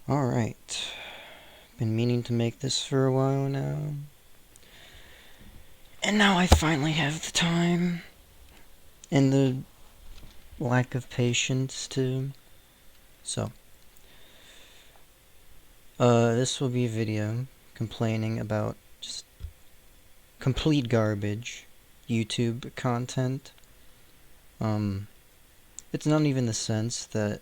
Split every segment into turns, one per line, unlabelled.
Alright. Been meaning to make this for a while now. And now I finally have the time. And the lack of patience to. So. This will be a video complaining about just complete garbage YouTube content. It's not even the sense that,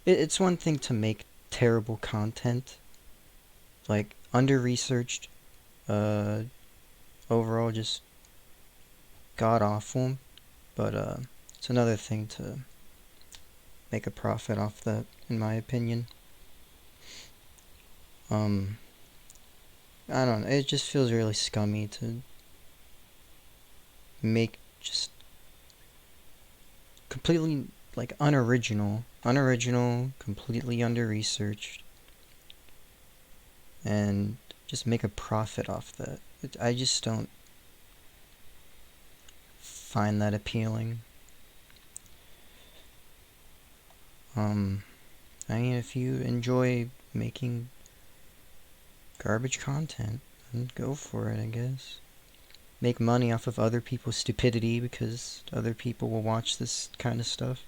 it's one thing to make terrible content, like under-researched, overall just god-awful, but it's another thing to make a profit off that, in my opinion. I don't know, it just feels really scummy to make just completely, like, unoriginal, completely under-researched, and just make a profit off that. I just don't find that appealing. I mean, if you enjoy making garbage content, then go for it, I guess. Make money off of other people's stupidity because other people will watch this kind of stuff,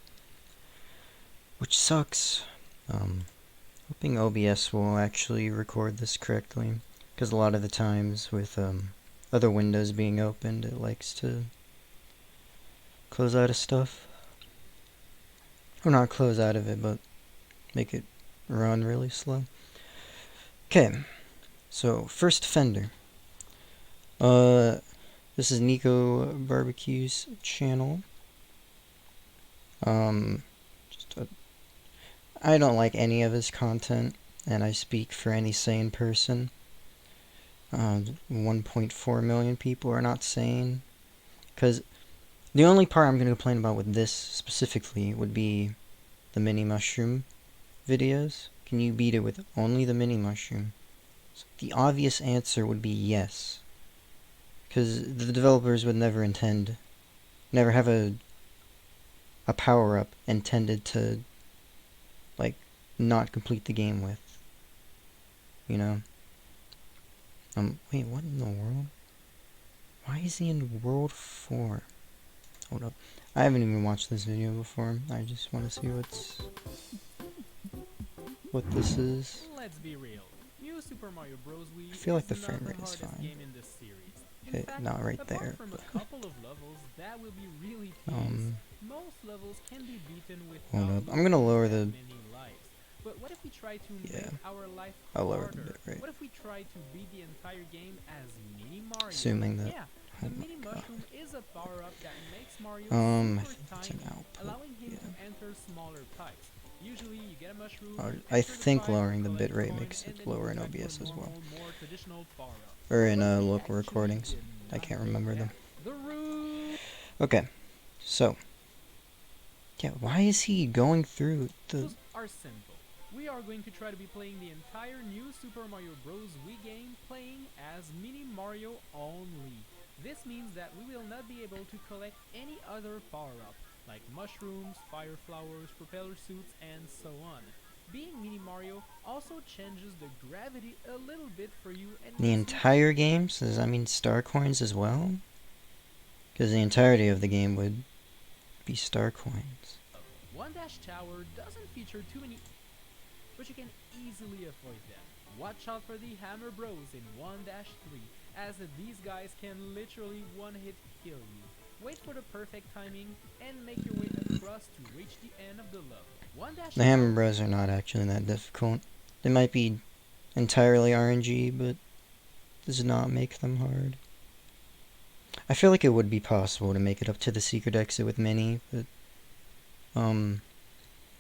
which sucks. Hoping OBS will actually record this correctly, because a lot of the times with other windows being opened, it likes to close out of stuff. Or not close out of it, but make it run really slow. Okay, so first offender. This is Nico Barbecue's channel. I don't like any of his content, and I speak for any sane person. 1.4 million people are not sane, because the only part I'm going to complain about with this specifically would be the mini mushroom videos. Can you beat it with only the mini mushroom? So the obvious answer would be yes, because the developers would never have a power-up intended to, like, not complete the game with, you know? Wait, what in the world? Why is he in World 4? Hold up. I haven't even watched this video before. I just want to see what this is.
Let's be real. New Super Mario Bros. Wii
I feel like the
is
frame
not
rate
the
is
hardest
fine.
game in this series. In
Okay,
fact,
not right
apart
there.
from a couple of levels that will be really tedious, most levels can be beaten
Hold
without
up. I'm gonna lower the.
many lives. But what if we try to
Yeah,
make our life
I'll lower the
harder?
bit rate.
What if we try to beat the entire game as Mini Mario?
Assuming that.
Yeah,
Oh
the
my
Mini
god.
Mushroom is a power-up that makes Mario
I
super
think it's an
tiny,
output.
allowing him
Yeah.
to enter smaller pipes. Usually, you get a mushroom,
I
enter the
think
pipe,
lowering the
collect a
bitrate
coin,
makes
and
it
then you
lower
go
in
back to a
OBS as well.
normal, more traditional power-up.
Or in
But we
local
actually
recordings.
did
I can't
nothing
remember
yet.
them.
The root.
Okay, so. Yeah, why is he going through the.
Rules are simple. We are going to try to be playing the entire new Super Mario Bros. Wii game playing as Mini Mario only. This means that we will not be able to collect any other power-up, like mushrooms, fire flowers, propeller suits, and so on. Being Mini Mario also changes the gravity a little bit for you and
The entire game? So does that mean star coins as well? Because the entirety of the game would be star coins.
One Dash Tower doesn't feature too many, but you can easily avoid them. Watch out for the Hammer Bros in 1-3, as these guys can literally one-hit kill you. Wait for the perfect timing and make your way across to reach the end of the level.
The Hammer Bros are not actually that difficult. They might be entirely RNG, but does not make them hard. I feel like it would be possible to make it up to the secret exit with Mini, but someone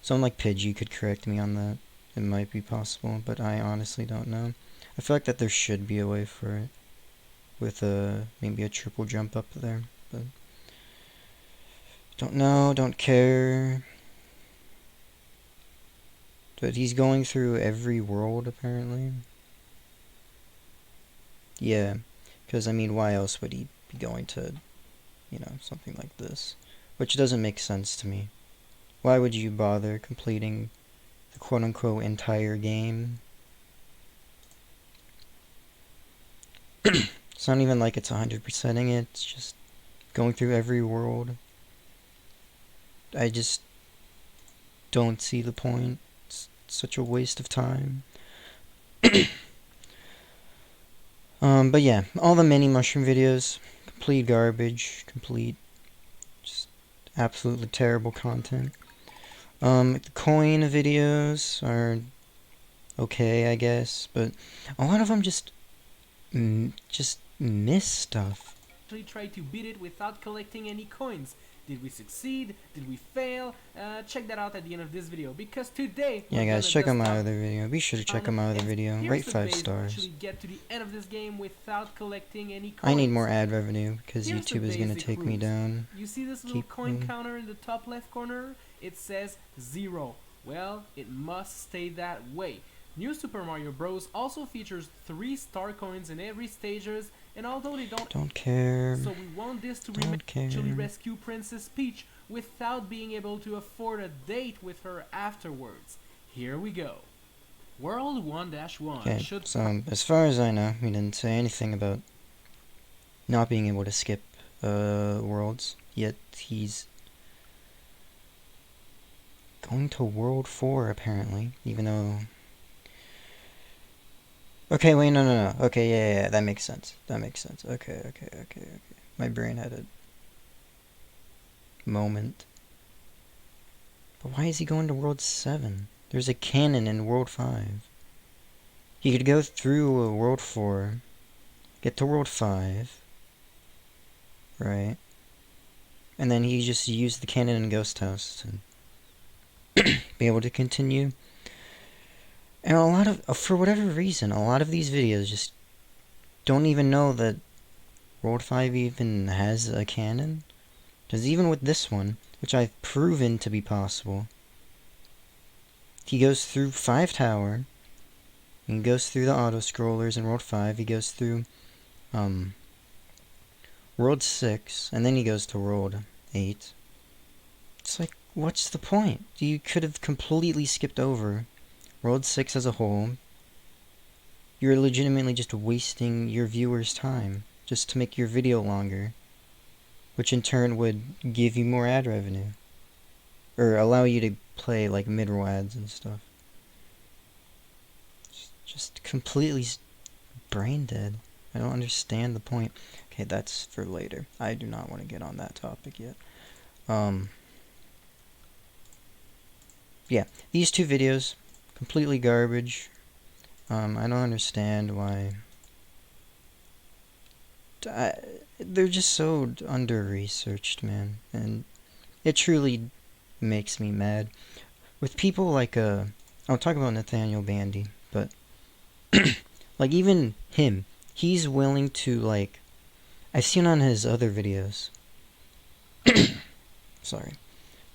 like Pidgey could correct me on that. It might be possible, but I honestly don't know. I feel like that there should be a way for it, with maybe a triple jump up there, but don't know, don't care. But he's going through every world apparently. Yeah, because I mean, why else would he be going to, something like this? Which doesn't make sense to me. Why would you bother completing the quote-unquote entire game. It's not even like it's 100%ing it, it's just going through every world. I just don't see the point. It's such a waste of time. But yeah, all the mini mushroom videos, complete garbage, just absolutely terrible content. The coin videos are okay, I guess, but a lot of them just miss stuff.
Try to beat it without collecting any coins. Did we succeed? Did we fail? Check that out at the end of this video, because today
yeah guys, check out my other video. Be sure to check out my other video. Rate 5 stars.
Actually get to the end of this game without collecting any coins.
I need more ad revenue because YouTube is gonna take me down.
You see this little coin counter in the top left corner? It says 0. Well, it must stay that way. New Super Mario Bros. Also features 3 star coins in every stages, and although they don't
care,
so we want this to actually rescue Princess Peach without being able to afford a date with her afterwards. Here we go. World 1-1
okay, so as far as I know, he didn't say anything about not being able to skip worlds, yet he's going to World 4 apparently, even though... Okay, wait, no. Okay, yeah, that makes sense. Okay. My brain had a moment. But why is he going to World 7? There's a cannon in World 5. He could go through World 4, get to World 5, right? And then he just used the cannon in Ghost House to be able to continue. And for whatever reason, a lot of these videos just don't even know that World 5 even has a cannon. Because even with this one, which I've proven to be possible, he goes through 5 Tower, he goes through the auto-scrollers in World 5, he goes through World 6, and then he goes to World 8. It's like, what's the point? You could have completely skipped over World 6 as a whole. You're legitimately just wasting your viewers' time just to make your video longer, which in turn would give you more ad revenue, or allow you to play like mid-roll ads and stuff. Just completely brain dead. I don't understand the point. Okay, that's for later. I do not want to get on that topic yet. Yeah, these 2 videos, completely garbage. I don't understand why. They're just so under-researched, man, and it truly makes me mad. With people like, I'll talk about Nathaniel Bandy, but, like, even him, he's willing to, like, I've seen on his other videos, sorry,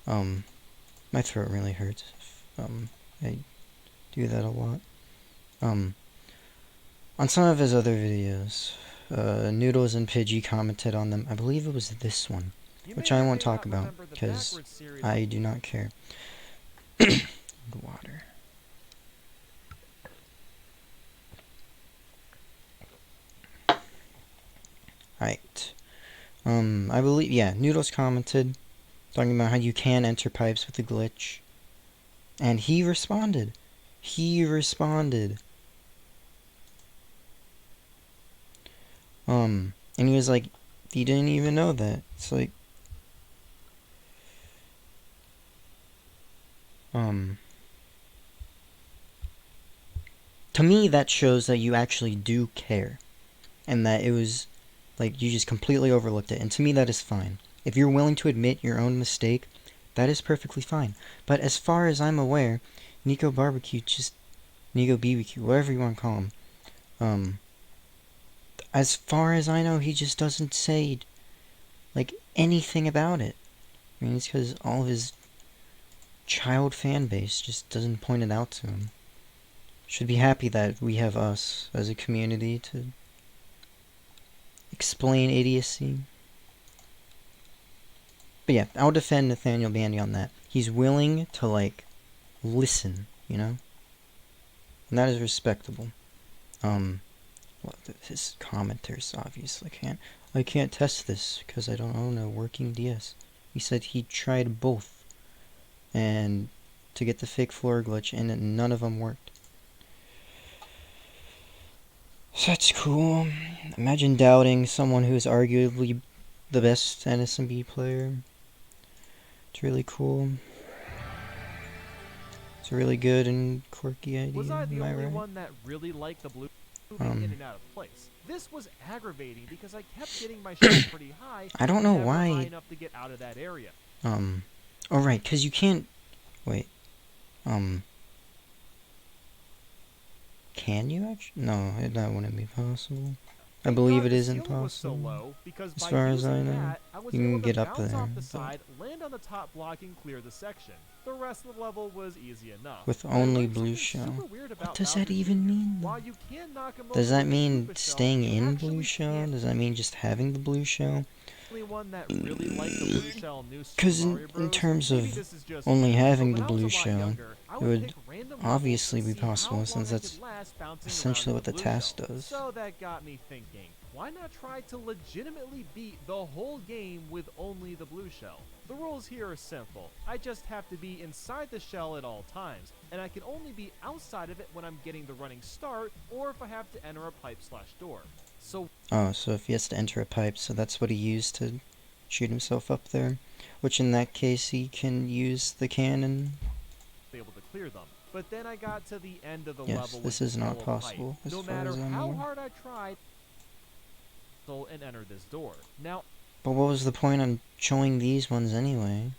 my throat really hurts, I do that a lot. On some of his other videos, Noodles and Pidgey commented on them. I believe it was this one, which I won't talk about, because I do not care. Water. Right. I believe, yeah, Noodles commented, talking about how you can enter pipes with a glitch. And he responded. And he was like, he didn't even know that. It's like, to me, that shows that you actually do care. And that it was, like, you just completely overlooked it. And to me, that is fine. If you're willing to admit your own mistake, that is perfectly fine. But as far as I'm aware, Nico BBQ, whatever you want to call him, as far as I know, he just doesn't say, like, anything about it. I mean, it's because all of his child fan base just doesn't point it out to him. Should be happy that we have us as a community to explain idiocy. But yeah, I'll defend Nathaniel Bandy on that. He's willing to, like, listen you know? And that is respectable. Well, his commenters obviously can't. I can't test this because I don't own a working DS. He said he tried both and to get the fake floor glitch, and none of them worked. So that's cool. Imagine doubting someone who's arguably the best NSMB player. It's really cool. It's a really good and quirky idea.
Was I the
am I
only
right?
one that really liked the blue moving in and out of place? This was aggravating because I kept getting my shell pretty high.
I don't know
never
why.
high enough to get out of that area.
Oh right, because you can't. Wait. Can you actually? No, that wouldn't be possible. I believe it isn't possible. As far as I know, you can get up there.
Off the side, land on the top block, and clear the section. The rest of the level was easy enough.
With only blue shell. What does that even mean? Does that mean staying in blue shell? Does that mean just having the blue shell? Because in terms of only having the blue shell, it would obviously be possible since that's essentially what the task does.
So that got me thinking, why not try to legitimately beat the whole game with only the blue shell? The rules here are simple. I just have to be inside the shell at all times, and I can only be outside of it when I'm getting the running start or if I have to enter a pipe/door. So
if he has to enter a pipe, so that's what he used to shoot himself up there. Which in that case, he can use the cannon.
Able to clear them. But then I got to the end of the
yes,
level.
This is not possible. As
no
far
matter
as I'm
how
aware.
hard I tried, and enter this door. Now,
but what was the point on showing these ones anyway?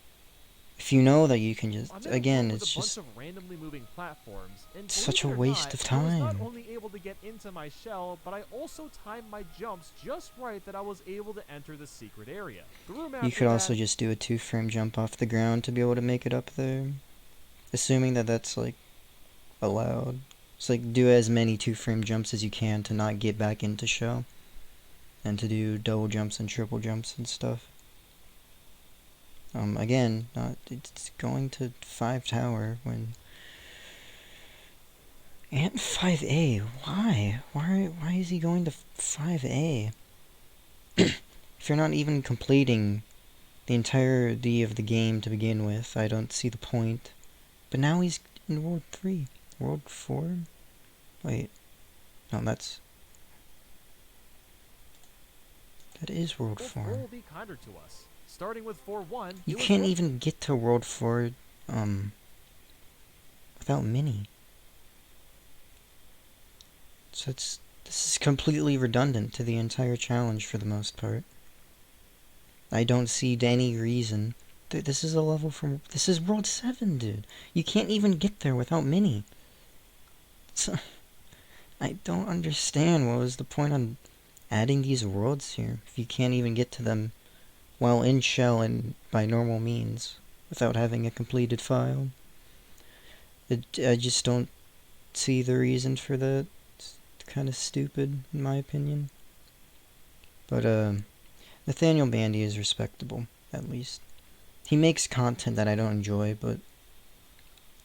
If you know that you can just again, it's just
a bunch of randomly moving platforms, and
such a waste of time.
I was not only able to get into my shell, but I also timed my jumps just right that I was able to enter the secret area. The room after
you could also just do a 2-frame jump off the ground to be able to make it up there, assuming that that's like allowed. It's like do as many 2-frame jumps as you can to not get back into shell, and to do double jumps and triple jumps and stuff. Again, it's going to 5 tower when... And 5A, why? Why is he going to 5A? If you're not even completing the entirety of the game to begin with, I don't see the point. But now he's in World 3. World 4? Wait. No, that is World 4.
Will be kinder to us. Starting with 4-1,
you can't even get to World 4 without Mini. So this is completely redundant to the entire challenge for the most part. I don't see any reason. This is a level from... This is World 7, dude. You can't even get there without Mini. So, I don't understand what was the point on adding these worlds here if you can't even get to them while in shell and by normal means without having a completed file. I just don't see the reason for that. It's kind of stupid in my opinion. But Nathaniel Bandy is respectable, at least. He makes content that I don't enjoy, but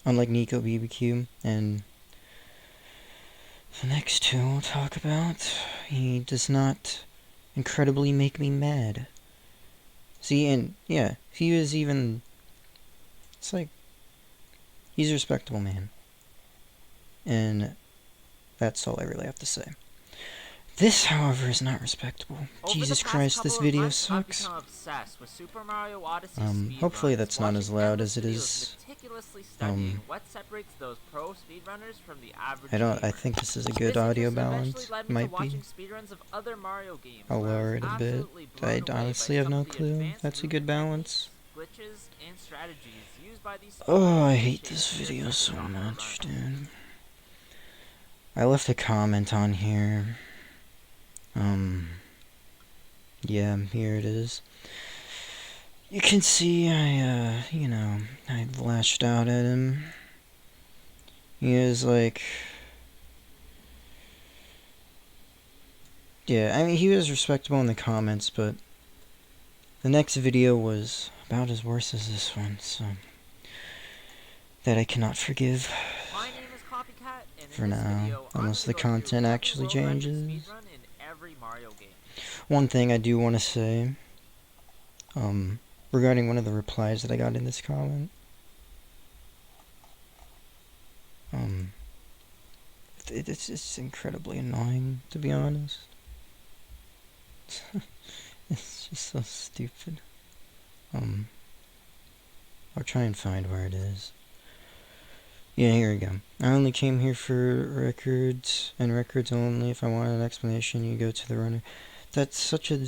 unlike Nico BBQ and the next two we'll talk about, he does not incredibly make me mad. See, and yeah, he is even... It's like... He's a respectable man. And that's all I really have to say. This, however, is not respectable. Jesus Christ, this video sucks. Hopefully that's not as loud as it is. I think this is a good audio balance. Might be. I'll lower it a bit. I honestly have no clue. That's a good balance. Oh, I hate this video so much, dude. I left a comment on here. Yeah, here it is. You can see I lashed out at him. He was like... Yeah, I mean, he was respectable in the comments, but the next video was about as worse as this one, so... That I cannot forgive.
In
for
this
now,
video, I'm
unless
gonna
the
go through
content
every
actually
world record
changes.
speedrun in every Mario game.
One thing I do want to say, regarding one of the replies that I got in this comment, it's incredibly annoying, to be honest. It's just so stupid. I'll try and find where it is. Yeah, here we go. I only came here for records and records only. If I want an explanation, you go to the runner. That's such a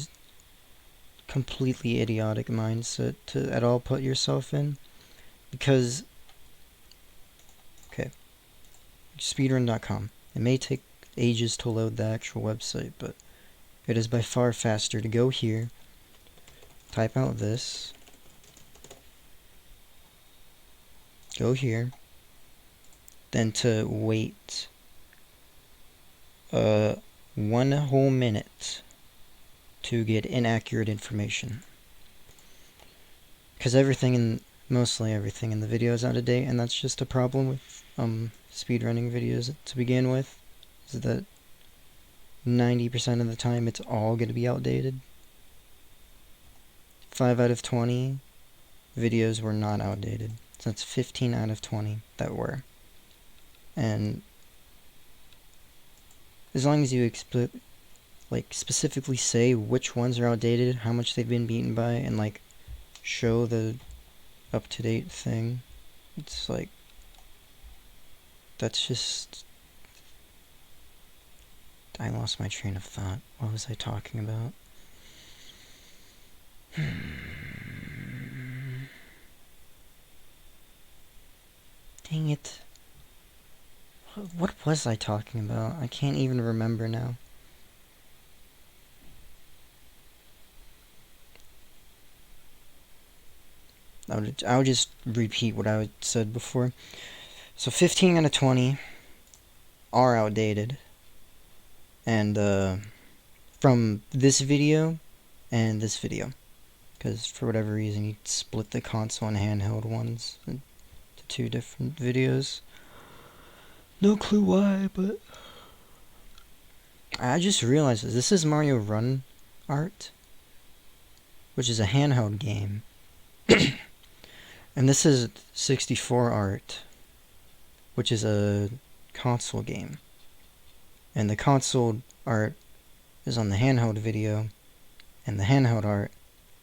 completely idiotic mindset to at all put yourself in. Because, okay, speedrun.com. It may take ages to load the actual website, but it is by far faster to go here, type out this, go here, than to wait 1 whole minute to get inaccurate information. Because mostly everything in the video is out of date, and that's just a problem with speedrunning videos to begin with, is that 90% of the time it's all going to be outdated. 5 out of 20 videos were not outdated. So that's 15 out of 20 that were. And as long as you specifically say which ones are outdated, how much they've been beaten by, and like show the up-to-date thing, it's like, that's just, I lost my train of thought. What was I talking about? Dang it. What was I talking about? I can't even remember now. I would just repeat what I said before. So 15 out of 20 are outdated. And from this video and this video. Because for whatever reason you split the console and handheld ones into 2 different videos. No clue why, but I just realized this is Mario Run art, which is a handheld game. And this is 64 art, which is a console game. And the console art is on the handheld video, and the handheld art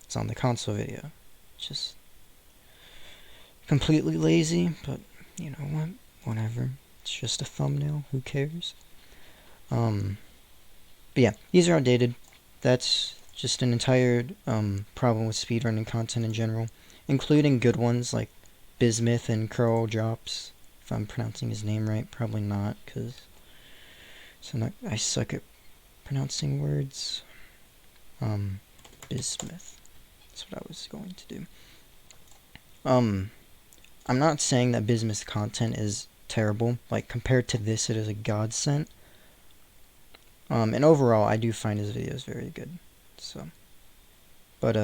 is on the console video. It's just completely lazy, but you know what? Whatever. It's just a thumbnail. Who cares? But yeah, these are outdated. That's just an entire problem with speedrunning content in general, including good ones like Bismuth and Curl Drops. If I'm pronouncing his name right, probably not, because I suck at pronouncing words. Bismuth. That's what I was going to do. I'm not saying that Bismuth's content is terrible. Like, compared to this, it is a godsend. And overall, I do find his videos very good. So, but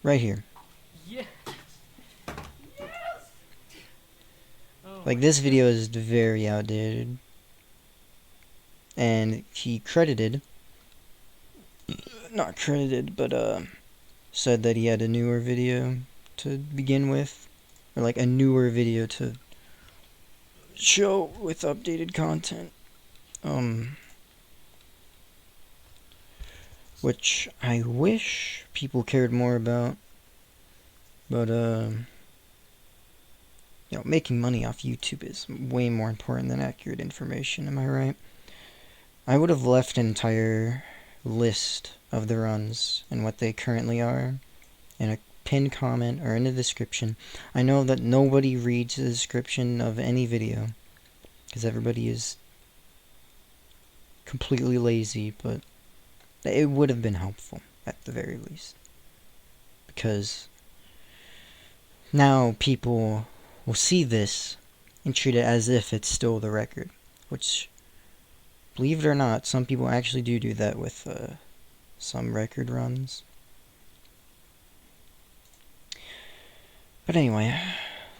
right here.
Yes. Yes. Oh
Like, this video is very outdated. And he not credited, but said that he had a newer video to begin with. Or like a newer video to show with updated content. Which I wish people cared more about. But, you know, making money off YouTube is way more important than accurate information, am I right? I would have left an entire list of the runs and what they currently are in a pinned comment or in the description. I know that nobody reads the description of any video because everybody is completely lazy, but it would have been helpful at the very least, because now people will see this and treat it as if it's still the record, which, believe it or not, some people actually do that with some record runs. But anyway,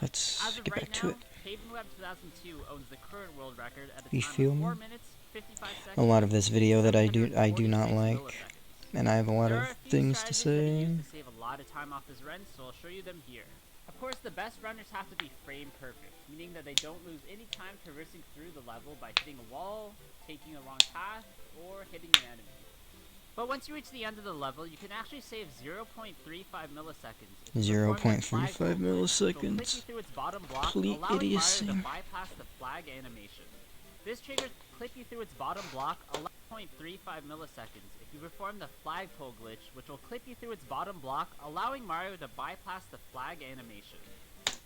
let's
As of
get
right
back to it.
now, Caden Web 2002 owns the current world record at a
You
time of
feel
4
me?
minutes, 55
A
seconds,
lot of this
and
video that I do not
746
like,
milliseconds.
and I have a lot
There
of
are a few
things to
strategies that are
say.
used to save a lot of time off this run, so I'll show you them here. Of course, the best runners have to be frame perfect, meaning that they don't lose any time traversing through the level by hitting a wall, taking a wrong path, or hitting an enemy. But once you reach the end of the level, you can actually save 0.35 milliseconds if you perform the flagpole
0.35
glitch, which will clip you
milliseconds.
through its bottom block,
Complete
allowing Mario
idiocy.
to bypass the flag animation. This triggers clip you through its bottom block, allowing 0.35 milliseconds if you perform the flagpole glitch, which will clip you through its bottom block, allowing Mario to bypass the flag animation.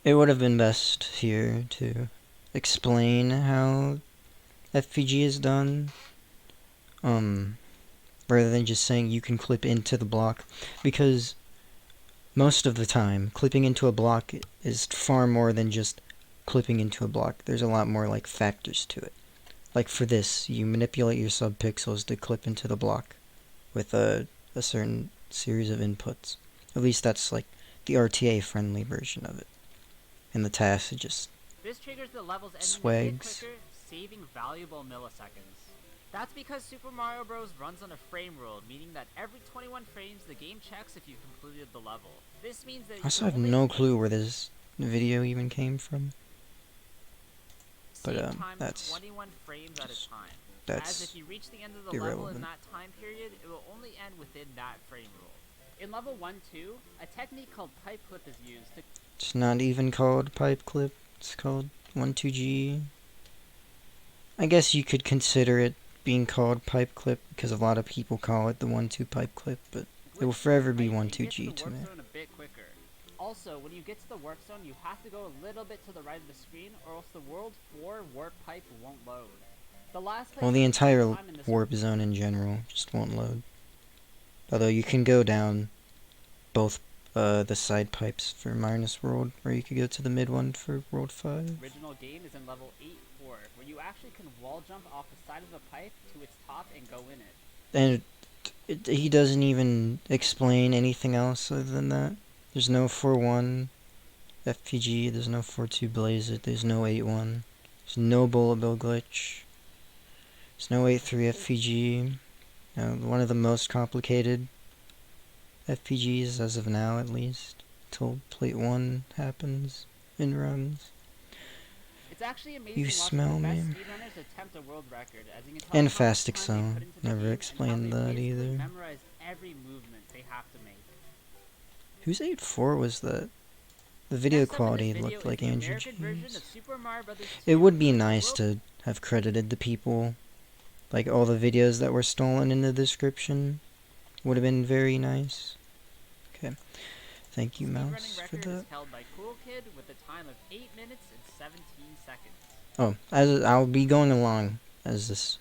It would have been best here to explain how FPG is done, rather than just saying you can clip into the block, because most of the time, clipping into a block is far more than just clipping into a block. There's a lot more like factors to it. Like for this, you manipulate your subpixels to clip into the block with a certain series of inputs. At least that's like the RTA friendly version of it. And the task is just
This triggers the level's ending a bit
swags.
quicker, saving valuable milliseconds. That's because Super Mario Bros. Runs on a frame rule, meaning that every 21 frames the game checks if you've completed the level. This means that
I
you
also
can
have
only
no clue where this video even came from. But
save time
that's
21 frames at a time. As if
that's
you reach the end of the level in
irrelevant.
that time period, it will only end within that frame rule. In level 1-2, a technique called pipe clip is used to
It's not even called pipe clip. It's called 12G. I guess you could consider it being called pipe clip because a lot of people call it the 1-2 pipe clip, but it will
glitch
forever
through
be
the pipe and get to
12G
the
to
warp
me.
zone a bit quicker. Also, when you get to the warp zone, you have to go a little bit to the right of the screen, or else the World 4 warp pipe won't load. The last place
Well, the
you can save
entire
time in this
warp zone in general just won't load. Although you can go down both the side pipes for Minus World, or you could go to the mid one for World 5.
original game is in level 8-4, where you actually can wall jump off the side of the pipe to its top and go in it.
And he doesn't even explain anything else other than that. There's no 4-1 FPG, there's no 4-2 Blaze It, there's no 8-1, there's no Bullet Bill glitch, there's no 8-3 FPG. One of the most complicated FPGs as of now, at least, till Plate 1 happens in runs.
It's actually amazing
You
watching
smell
the best
me?
speedrunners attempt a world record, as you can tell
And
how much
Fast
time they
Excel.
put into the
Never
game
explained
and how
that
they basically
either.
memorize every movement they have to make.
Whose 8-4 was that? The video
Next up in this
quality
video
looked
is
like
the
Andrew
American version of
James.
Super Mario Bros. 2,
It would be
showing the
nice
world
to have credited the people. Like all the videos that were stolen in the description would have been very nice. Okay. Thank you,
speedrunning
Mouse, for
record is
that.
held by Cool Kid with a time of 8 minutes and 17 seconds.
Oh, as I'll be going along as this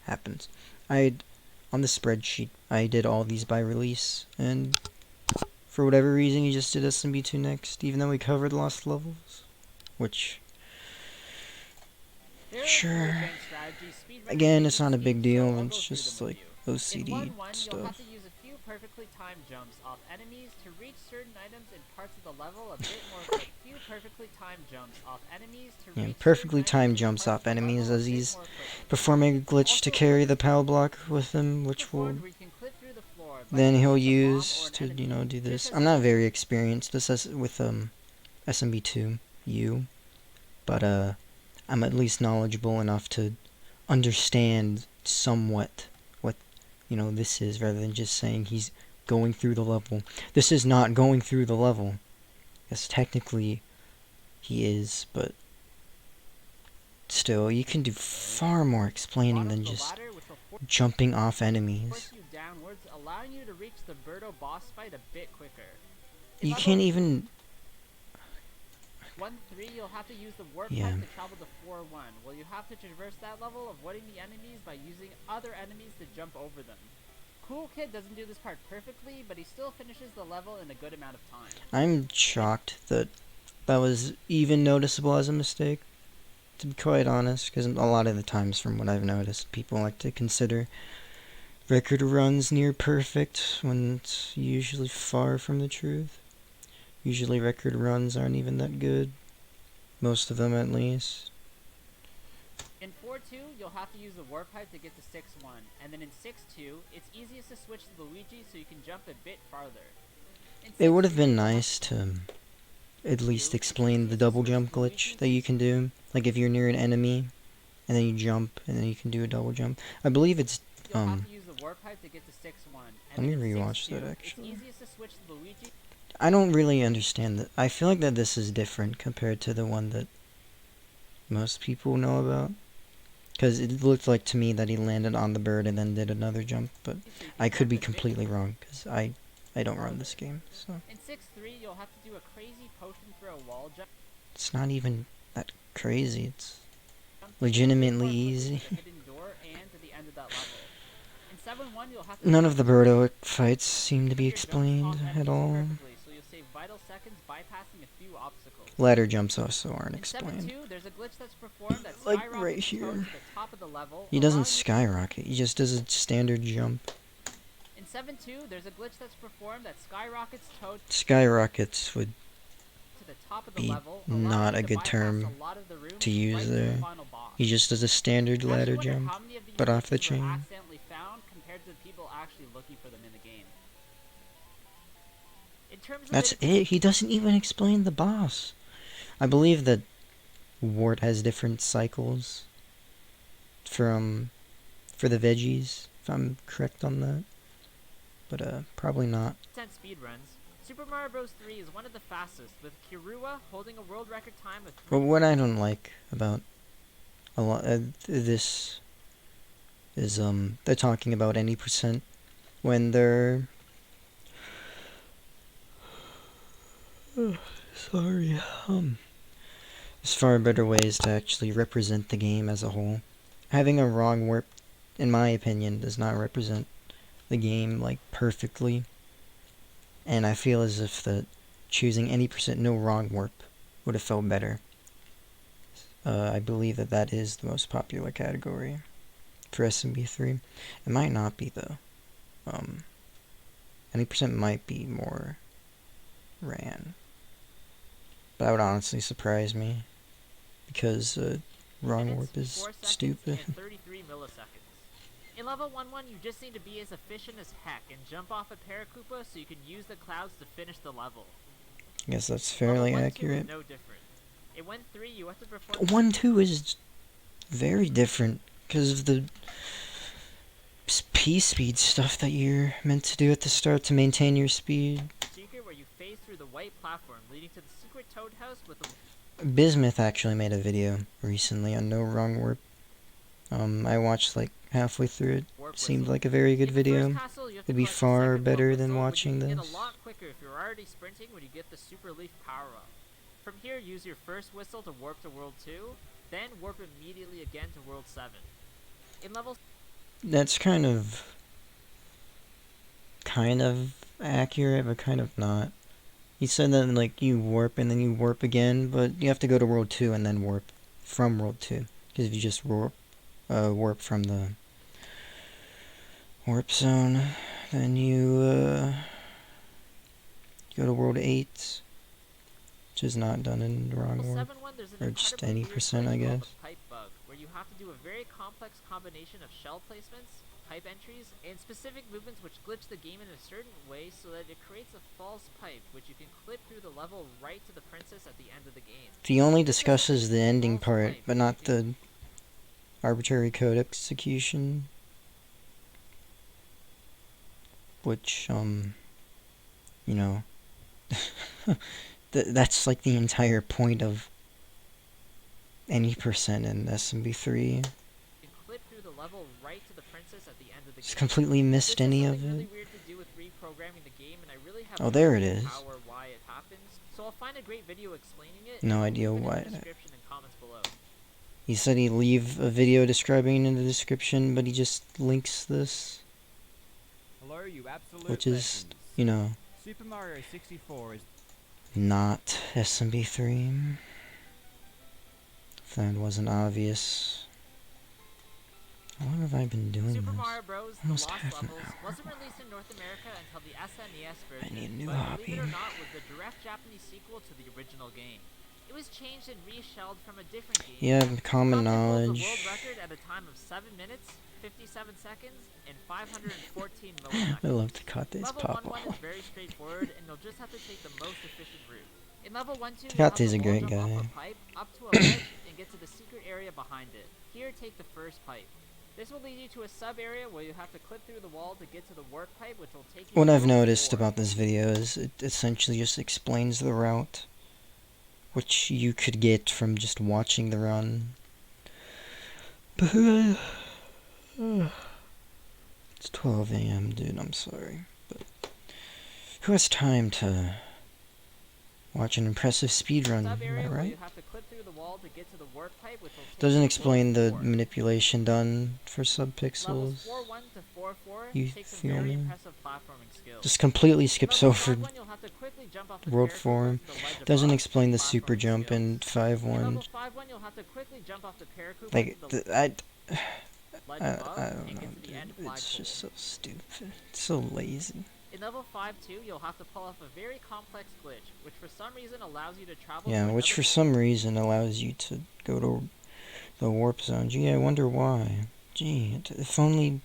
happens. On the spreadsheet, I did all these by release, and for whatever reason, you just did SMB2 next, even though we covered Lost Levels, which,
There are a few
sure.
advanced strategies speedrunners
Again,
may
it's
use
not a
to
big
use,
deal,
so I'll
it's
go through
just
them with
like
you.
OCD
In 1-1, you'll have
stuff.
to use a few perfectly timed jumps off enemies to reach certain items in parts of the level a bit more. A few perfectly timed jumps off enemies to
Yeah,
reach
perfectly
certain items
timed
in
jumps
parts
off
of the
enemies
level a
as
bit
he's
more quickly.
performing a glitch to
Also,
carry the
bonus
power
mode.
block with him, which
Forward,
will
where you can clip through the floor by
then he'll
hitting a bomb or
use
an
to,
enemy,
do
just
this.
as
I'm
in
not
this
very
video.
experienced with SMB2 U, but I'm at least knowledgeable enough to understand somewhat what this is, rather than just saying he's going through the level. This is not going through the level. Yes, technically he is, but still, you can do far more explaining
Bottom
than
of the
just
ladder, which will force
jumping off enemies.
you downwards, allowing you to reach the Birdo boss fight a bit quicker. In
You
level
can't even
1-3, you'll have to use the warp
Yeah.
pipe to travel to 4-1. Well, you have to traverse that level, avoiding the enemies by using other enemies to jump over them. Cool Kid doesn't do this part perfectly, but he still finishes the level in a good amount of time.
I'm shocked that was even noticeable as a mistake, to be quite honest, because a lot of the times from what I've noticed, people like to consider record runs near perfect when it's usually far from the truth. Usually record runs aren't even that good. Most of them, at least.
In 4-2, you'll have to use the warp pipe to get to 6-1, and then in 6-2, it's easiest to switch to Luigi so you can jump a bit farther.
It would have been nice to at least explain the double jump glitch that you can do. Like if you're near an enemy, and then you jump, and then you can do a double jump. I believe it's,
You'll have to use the warp pipe to get to 6-1, and
let
then
me
in
rewatch
6-2,
that,
it's
actually.
easiest to switch to Luigi.
I don't really understand that. I feel like that this is different compared to the one that most people know about. Because it looked like to me that he landed on the bird and then did another jump, but I could be completely wrong, because I don't run this game, so.
In 6-3, you'll have to do a crazy potion throw wall jump.
It's not even that crazy, it's legitimately easy.
Hidden door and to the end of that level. In 7-1, you'll have to
None of the Birdo fights seem to be explained at all.
so you'll save vital seconds bypassing a few obstacles.
Ladder jumps also aren't
In
explained.
7-2, there's a glitch that's performed that
Like
skyrockets
right
Toad
here.
to the top of the level.
He doesn't skyrocket, he just does a standard jump.
In 7-2, there's a glitch that's performed that skyrockets Toad
Skyrockets would
to the top of the
be
level,
not
allowing
a
you to
good
bypass
term
a lot of the rooms
to use
right to
there.
the final boss.
He just does a standard
I actually
ladder
wonder
jump,
how many of these
but off the
glitches were
chain.
accidentally found compared to the people actually looking for them in the game. In terms of
That's it, he doesn't even explain the boss. I believe that Wart has different cycles for the veggies, if I'm correct on that. But probably not.
10 speedruns. Super Mario Bros. 3 is one of the fastest, with Kirua holding a world record time of
But what I don't like about a lot this is they're talking about any percent when they're sorry, there's far better ways to actually represent the game as a whole. Having a wrong warp, in my opinion, does not represent the game like perfectly. And I feel as if that choosing any percent no wrong warp would have felt better. I believe that that is the most popular category for SMB3. It might not be though. Any percent might be more ran. But that would honestly surprise me, because wrong warp is stupid.
And 33 milliseconds. In level 1-1, you just need to be as efficient as heck and jump off a Paracupa so you can use the clouds to finish the level.
I guess that's fairly
level 1-2
accurate.
is no different. In 1-3, you have to perform
1-2 is very different because of the P-speed stuff that you're meant to do at the start to maintain your speed.
secret where you phase through the white platform leading to the secret Toad house with the
Bismuth actually made a video recently on no wrong warp. I watched like halfway through it.
warp
Seemed
whistle.
like a very good
In the first
video.
castle, you have to
It'd be
collect the
far
second warp
better than
whistle, which
watching
you can get
this.
a lot quicker if you're already sprinting when you get the super leaf power up. From here, use your first whistle to warp to World 2, then warp immediately again to World 7. In level
That's kind of accurate, but kind of not. He said that like you warp and then you warp again, but you have to go to World 2 and then warp from World 2. Because if you just warp from the warp zone, then you go to World 8, which is not done in wrong warp.
7-1, there's an
Or just
incredibly
any
weird
percent, I
glitch called
guess.
the pipe bug, where you have to do a very complex combination of shell placements, pipe entries, and specific movements which glitch the game in a certain way so that it creates a false pipe, which you can clip through the level right to the princess at the end of the game.
He only discusses the ending part, but not the arbitrary code execution. Which, you know, that's like the entire point of any percent in SMB3.
You can clip through the level right to the princess at the end of the
Just
game.
completely missed
This
any
is
of
something really
it.
weird to do with reprogramming the game, and I really have
Oh,
no
there it
idea
is.
how or why it happens. So I'll find a great video explaining it.
No
and I'll
idea
leave it
why
in the
it-
description and comments below.
He said he'd leave a video describing it in the description, but he just links this,
Hello, you absolute
which is,
legends.
you know,
Super Mario 64 is
not SMB3. If that wasn't obvious. How long have I been doing
Super
this?
Mario Bros. The
Almost
Lost
half an
Levels
hour.
wasn't released in North America until the SNES
I
version,
need a new
but
hobby.
believe it or not, was the direct Japanese sequel to the original game. It was changed and reshelled from a different game.
Yeah, common
Content holds the
knowledge.
world record at a time of 7 minutes, 57 seconds, and 514
I
milliseconds.
love to cut this
Level
pop
1-1 is
off.
very straightforward, and you'll just have to take the most efficient route. In level 1-2, you'll have
Takate's
to
a
wall
great
jump off
guy.
a pipe up to a ledge and get to the secret area behind it. Here, take the first pipe. This will lead you to a sub-area where you have to clip through the wall to get to the warp pipe, which will take you
What
to
I've
World
noticed
4.
about this video is it essentially just explains the route, which you could get from just watching the run. But it's 12 a.m., dude, I'm sorry. But who has time to watch an impressive speedrun, am I right? Doesn't explain the manipulation done for subpixels. You feel me? Just completely skips over World 4. Doesn't explain the super jump in 5-1. Like, I don't know, dude. It's just so stupid. It's so lazy.
In level 5-2, you'll have to pull off a very complex glitch, which for some reason allows you to travel
Yeah,
to
which
another
for some reason allows you to go to the warp zone. Gee, I wonder why. Gee, if only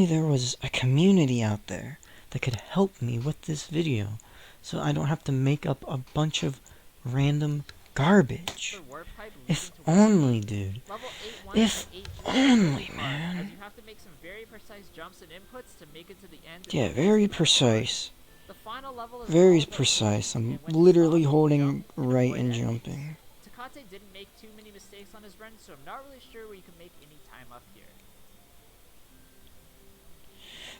there was a community out there that could help me with this video, so I don't have to make up a bunch of random garbage.
warp pipe
If
leading to World
only, dude.
Level 8-1
If
and 8-2
only,
as
man.
you have to make some very precise jumps and inputs to make it to the end.
Yeah, very precise.
The final level is
Very
all about
precise.
aiming,
I'm
and when to
literally
stop,
holding
jump, and
right
avoid
and
enemies.
jumping.
Takate didn't make too many mistakes on his run, so I'm not really sure where you can make any time up here.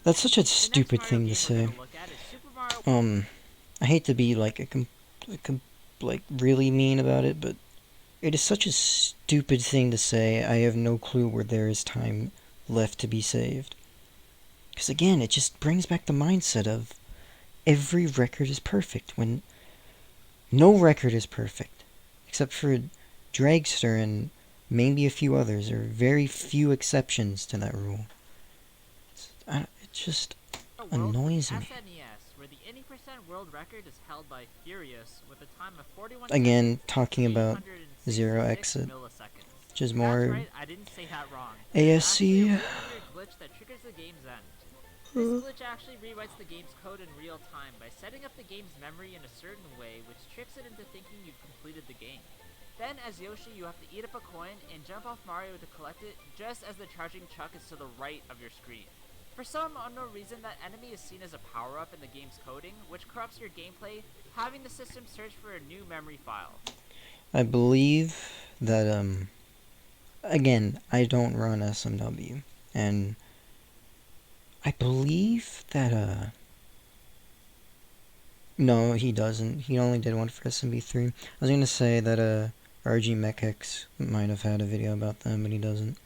That's such a
The next
stupid
Mario
thing
game
to
we're
say.
gonna look at is Super Mario
I hate to be like like really mean about it, but it is such a stupid thing to say. I have no clue where there is time left to be saved. Because again, it just brings back the mindset of every record is perfect when no record is perfect, except for Dragster and maybe a few others. There are very few exceptions to that rule. It just annoys me.
SNES, where the 80% world record is held by Furious with a time of 41
Again,
seconds,
talking about
866
Zero Exit,
milliseconds.
which is
That's
more
right, I didn't say that wrong.
ASC.
Actually, a really weird glitch that triggers the game's end. This glitch actually rewrites the game's code in real time by setting up the game's memory in a certain way, which tricks it into thinking you've completed the game. Then, as Yoshi, you have to eat up a coin and jump off Mario to collect it, just as the charging chuck is to the right of your screen. For some unknown reason, that enemy is seen as a power-up in the game's coding, which corrupts your gameplay, having the system search for a new memory file.
I believe that, again, I don't run SMW, and I believe that, no, he doesn't. He only did one for SMB3. I was gonna say that, RG MechX might have had a video about them, but he doesn't.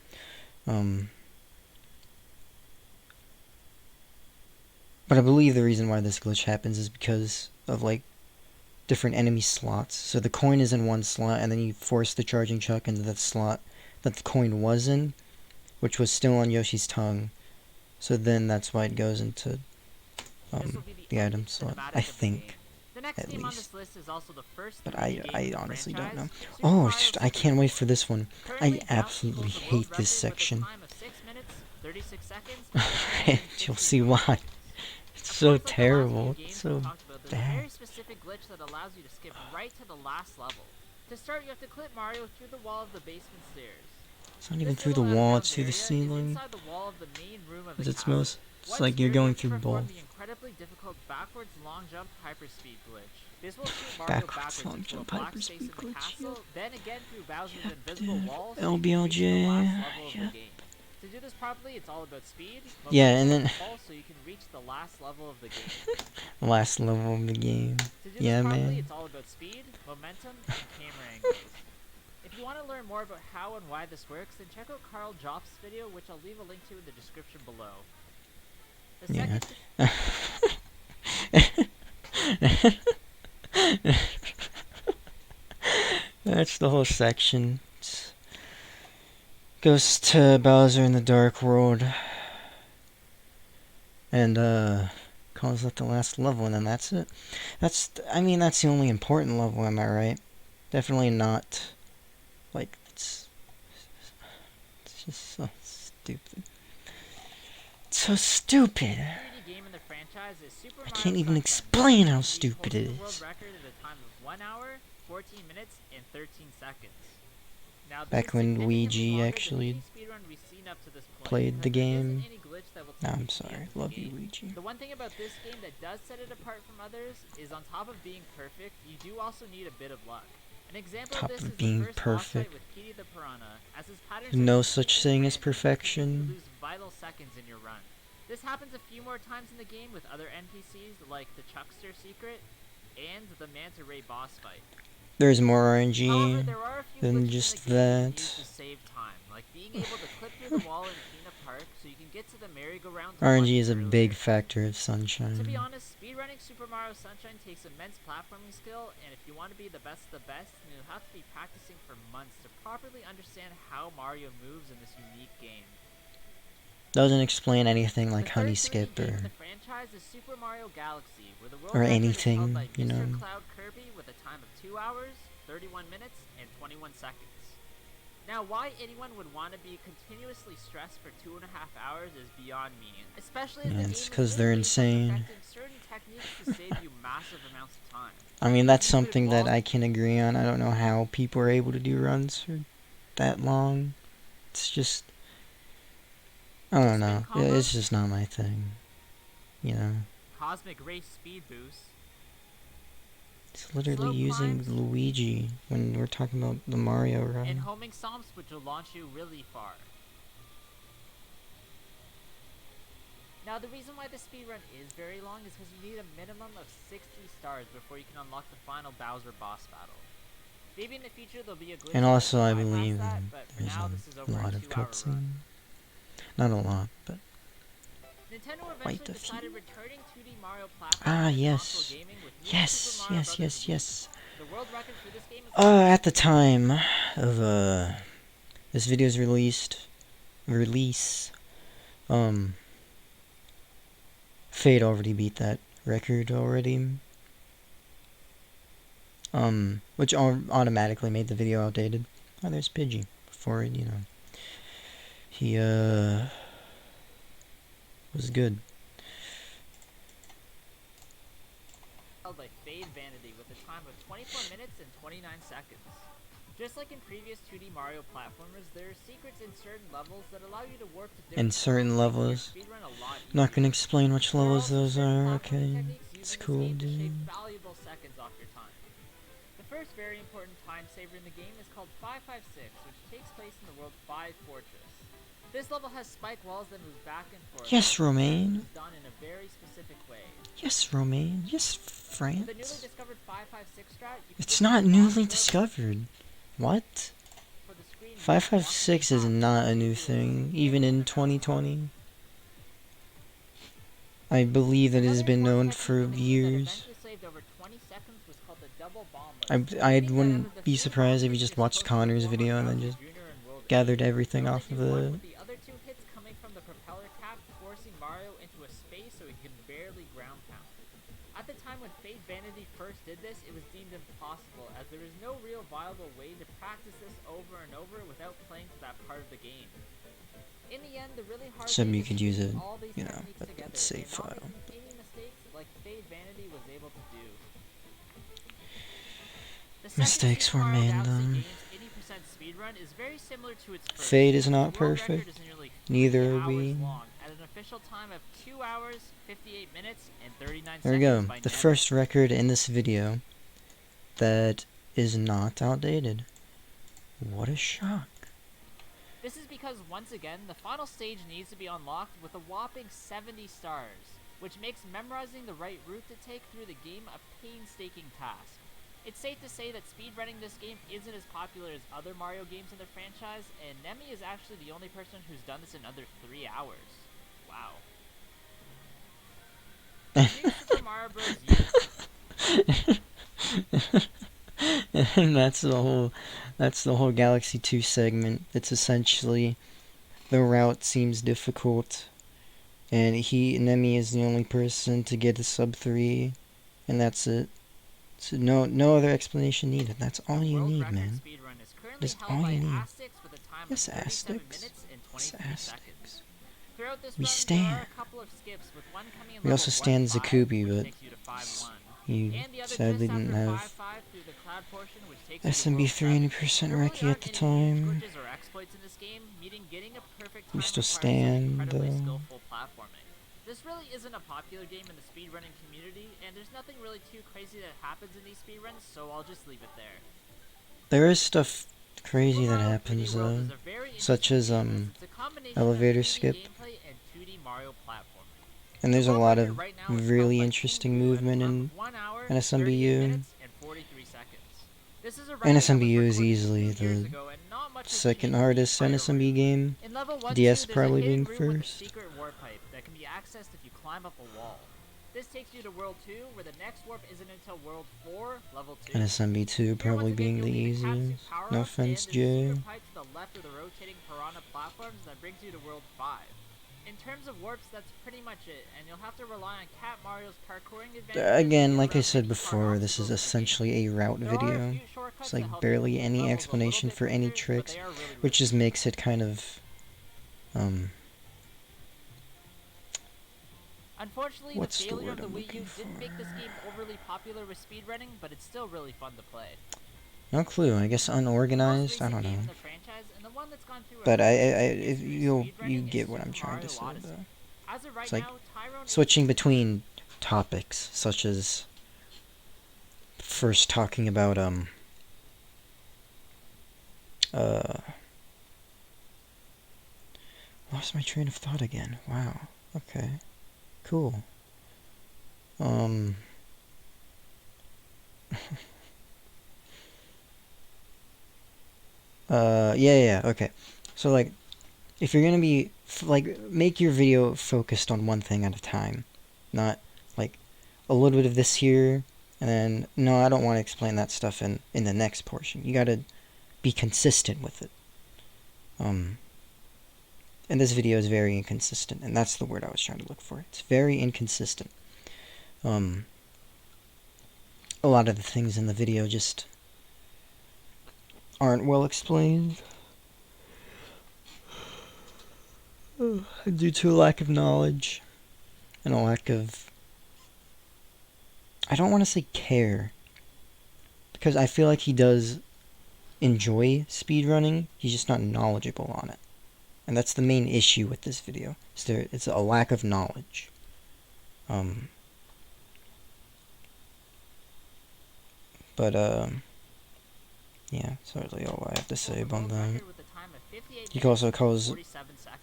But I believe the reason why this glitch happens is because of, like, different enemy slots. So the coin is in one slot, and then you force the charging chuck into the slot that the coin was in, which was still on Yoshi's tongue. So then that's why it goes into the item slot, I think, at least. But I honestly don't know. Oh, I can't wait for this one. I absolutely hate this section. You'll see why. It's so terrible. It's so bad.
Very specific glitch that allows you to skip right to the last level. To start, you have to clip Mario through the wall of the basement stairs.
It's not even through the wall, it's through the ceiling. It's like you're going through both.
The incredibly difficult backwards long jump hyperspeed glitch. This will shoot Mario
Backwards long
into a
jump
black space in
hyperspeed
the
glitch,
castle, then again through Bowser's invisible
dude.
wall, so you can reach the last
LBLJ,
level of
yeah.
the game. To do this properly, it's all about speed,
Yeah, and then
so you can reach the last level of the game.
last level of the game.
To do this
Yeah,
properly,
man.
it's all about speed, momentum, and camera angles. If you want to learn more about how and why this works, then check out Carl Jobs' video, which I'll leave a link to in the description below. The
Yeah. That's the whole section. Goes to Bowser in the Dark World. And, calls that the last level, and then that's it. That's the only important level, am I right? definitely not, like, it's just so stupid. It's so stupid.
3D game in the franchise is Super
I
Mario
can't even
Sunshine,
explain how
which
stupid
holds
it
the world
is.
record at a time of 1 hour, 14 minutes, and 13 seconds. Now, this
Back
is
when
significantly
Luigi
longer
actually
than any speedrun we've seen up to this point,
played the
because there isn't
game.
any glitch that will
No,
take you
I'm
to the
sorry.
end of the
Love you,
game.
Luigi.
The one thing about this game that does set it apart from others is on top of being perfect, you do also need a bit of luck. An example
Top
of this
of
is
being
the first boss
perfect.
fight with Petey the Piranha, as his patterns
No
are
such
completely
thing as
random, which can make you
perfection.
lose vital seconds in your run. This happens a few more times in the game with other NPCs like the Chuckster secret and the Manta Ray boss fight.
There's more
However,
RNG
there are a few
than
glitches
just
in the game you can
that.
use to save time, like being able to clip through the wall in Peanut Park so you can get to the merry-go-round
RNG is a
earlier.
big factor of
To be
Sunshine.
honest, speedrunning Super Mario Sunshine takes immense platforming skill, and if you want to be the best of the best, then you'll have to be practicing for months to properly understand how Mario moves in this unique game.
Doesn't explain anything
The
like
third
Honey
3D
Skip
game in
or
the franchise is Super Mario Galaxy, where the world
or
record is held
anything,
by
you
Mr.
know.
Cloud Kirby with a time of 2 hours, 31 minutes, and 21 seconds. Now, why anyone would want to be continuously stressed for 2.5 hours is beyond me, especially as
Yeah,
the
it's
game
'cause
is
they're
really based on
insane.
perfecting certain techniques to save you massive amounts of time.
I mean, that's
These include
something that
walls
I can agree on. I don't know how people are able to do runs for that long. It's just, I don't know.
spin combos,
It's just not my thing. You know,
cosmic race speed boosts,
it's literally
slope
using
climbs,
Luigi when we're talking about the Mario
and
run.
homing stomps, which will launch you really far. Now, the reason why the speedrun is very long is because you need a minimum of 60 stars before you can unlock the final Bowser boss battle. Maybe in the future there'll be a glitch
And
that
also,
lets
I
you bypass
believe
that, but for
there's
now this is
a
over a
lot of
2-hour run.
cutscene. Not a lot, but
Nintendo
quite
eventually
a
decided
few.
returning 2D Mario platforming
Ah,
to
yes.
console gaming with New
Yes,
Super Mario
yes,
Bros.
yes,
Wii.
yes.
The world record for this game is
At the time of this video's release, Fate already beat that record already. Which automatically made the video outdated. Oh, there's Pidgey. Before it, he was good.
held by Fade Vanity with a time of 24 minutes and 29 seconds. Just like in previous 2D Mario platformers, there are secrets in certain levels that allow you to warp to different
In certain levels.
making your speedrun a lot easier.
Not gonna explain which
There are
levels
also
those
certain
are.
platforming
Okay,
techniques used
it's
in this
cool,
game to shave
dude.
valuable seconds off your time. The first very important time saver in the game is called 556, which takes place in the world 5 Fortress. This level has spike walls that move back and forth.
Yes, Romaine.
This is done in a very specific way.
Yes, Romaine. Yes,
With the newly
France.
discovered 556 strat, you can
It's
get
not
these
newly
boss
discovered. What?
for the screen
556 is
walking
not a
top,
new
so
thing,
you
even
can
in
do it.
2020. I believe that it has
Another
been known
important
for
technique in the game that
years.
eventually saved over 20 seconds was called the double bomblet.
I
meaning that out of
wouldn't
the
be
3
surprised if you
bomblets
just
you're
watched
supposed to
Connor's
perform on
video and then
Bowser
just
Jr. and World 8,
gathered
you
everything
only
off
do
of
one
it.
with the other 2 hits coming from the propeller cap, forcing Mario into a space so he can barely ground pound. At the time when Fade Vanity first did this, it was deemed impossible, as there is no real viable way to practice this over and over without playing to that part of the game. In the end, the really hard
Except
thing
you
is
could
to
use
piece
it,
all these techniques
at
together
that save
and not
file.
making any mistakes like Fade Vanity was able to do. The second
Mistakes
Super
were
Mario
made,
Galaxy
though.
game's 80% speedrun is very similar to its first.
Fate is
as
not
its world record
perfect.
is nearly 3
Neither are
hours
we.
long, at an official time of 2 hours, 58 minutes, and 39
There we
seconds
go.
by
The
Nemi.
first record in this video that is not outdated. What a shock.
This is because, once again, the final stage needs to be unlocked with a whopping 70 stars, which makes memorizing the right route to take through the game a painstaking task. It's safe to say that speedrunning this game isn't as popular as other Mario games in the franchise, and Nemi is actually the only person who's done this in under 3 hours. Wow. New Super Mario Bros. U.
And that's the whole Galaxy 2 segment. It's essentially the route seems difficult, and Nemi is the only person to get a sub 3, and that's it. So no other explanation needed. That's all
The
you
world
need,
record
man.
speedrun is currently
That's
held
all
by
you need.
Astix with a time
Yes,
of 37
Astix.
minutes and
Yes,
23
Astix.
seconds. Throughout this
We
run, there
stand.
are a couple of skips, with one coming in
We
level
also stand
1-5,
Zakubi,
which
but
takes you to 5-1,
you
and the other
sadly
just
didn't
after
have
5-5 through the cloud portion, which takes you to
SMB
world 7.
300%
There really
Reki at
aren't
the
any huge
time.
glitches or exploits in this game, meaning getting a perfect
We
time
still
requires some
stand,
incredibly
though.
skillful platforming. This really isn't a popular game in the speedrunning community, and there's nothing really too crazy that happens in these speedruns, so I'll just leave it there.
There is stuff crazy
Super
that
Mario
happens
3D World
though,
is a very
such
interesting
as
game, as it's a combination
elevator
of 3D
skip,
gameplay and 2D Mario platforming.
and
The
there's a
world
lot
record
of
right now is held
really
by
interesting
King Boo at a
movement
time
in
of 1 hour,
an
38
SMBU.
minutes, and 43 seconds. This is a
And
record that was
SMBU is
recorded
easily
2 years
the
ago, and not much has
second
changed in the
hardest
entire
NSMB
route.
game.
In level 1-2,
DS
there's a
probably
hidden
being
room with a
first.
secret warp pipe that can be accessed if you climb up a wall. This takes you to World 2, where the next warp isn't until World 4, Level 2.
And SMB 2
Here,
probably
once again,
being
you'll
the
need a capsule
easiest.
power-up,
No
and
offense,
there's a
Jay.
secret pipe to the left of the rotating piranha platforms that brings you to World 5. In terms of warps, that's pretty much it, and you'll have to rely on Cat Mario's parkouring advantages.
Again, like I said before, this is essentially a route video. It's like barely any explanation for any tricks, which just makes it kind of,
Unfortunately,
what's
the
the
failure
word
of the
I'm
Wii U
looking
didn't make this
for?
game overly popular with speedrunning, but it's still really fun to play.
No clue. I guess
The most
unorganized. I
recent
don't
game
know.
in the franchise, and the one that's gone through a
But
really
if
history of
you
speedrunning,
get
is
what I'm
Super
trying to
Mario
say
Odyssey.
though.
As of right
It's like
now, Tyrone
switching
18
between topics, such as first talking about lost my train of thought again. Wow. Okay. Cool. Yeah, okay. So, like, if you're gonna be, like, make your video focused on one thing at a time. Not, like, a little bit of this here, and then, no, I don't want to explain that stuff in the next portion. You gotta be consistent with it. And this video is very inconsistent, and that's the word I was trying to look for. It's very inconsistent. A lot of the things in the video just aren't well explained. Due to a lack of knowledge and a lack of, I don't want to say care, because I feel like he does enjoy speedrunning, he's just not knowledgeable on it. And that's the main issue with this video. It's a lack of knowledge. Yeah, that's really all I have to say about that. He also calls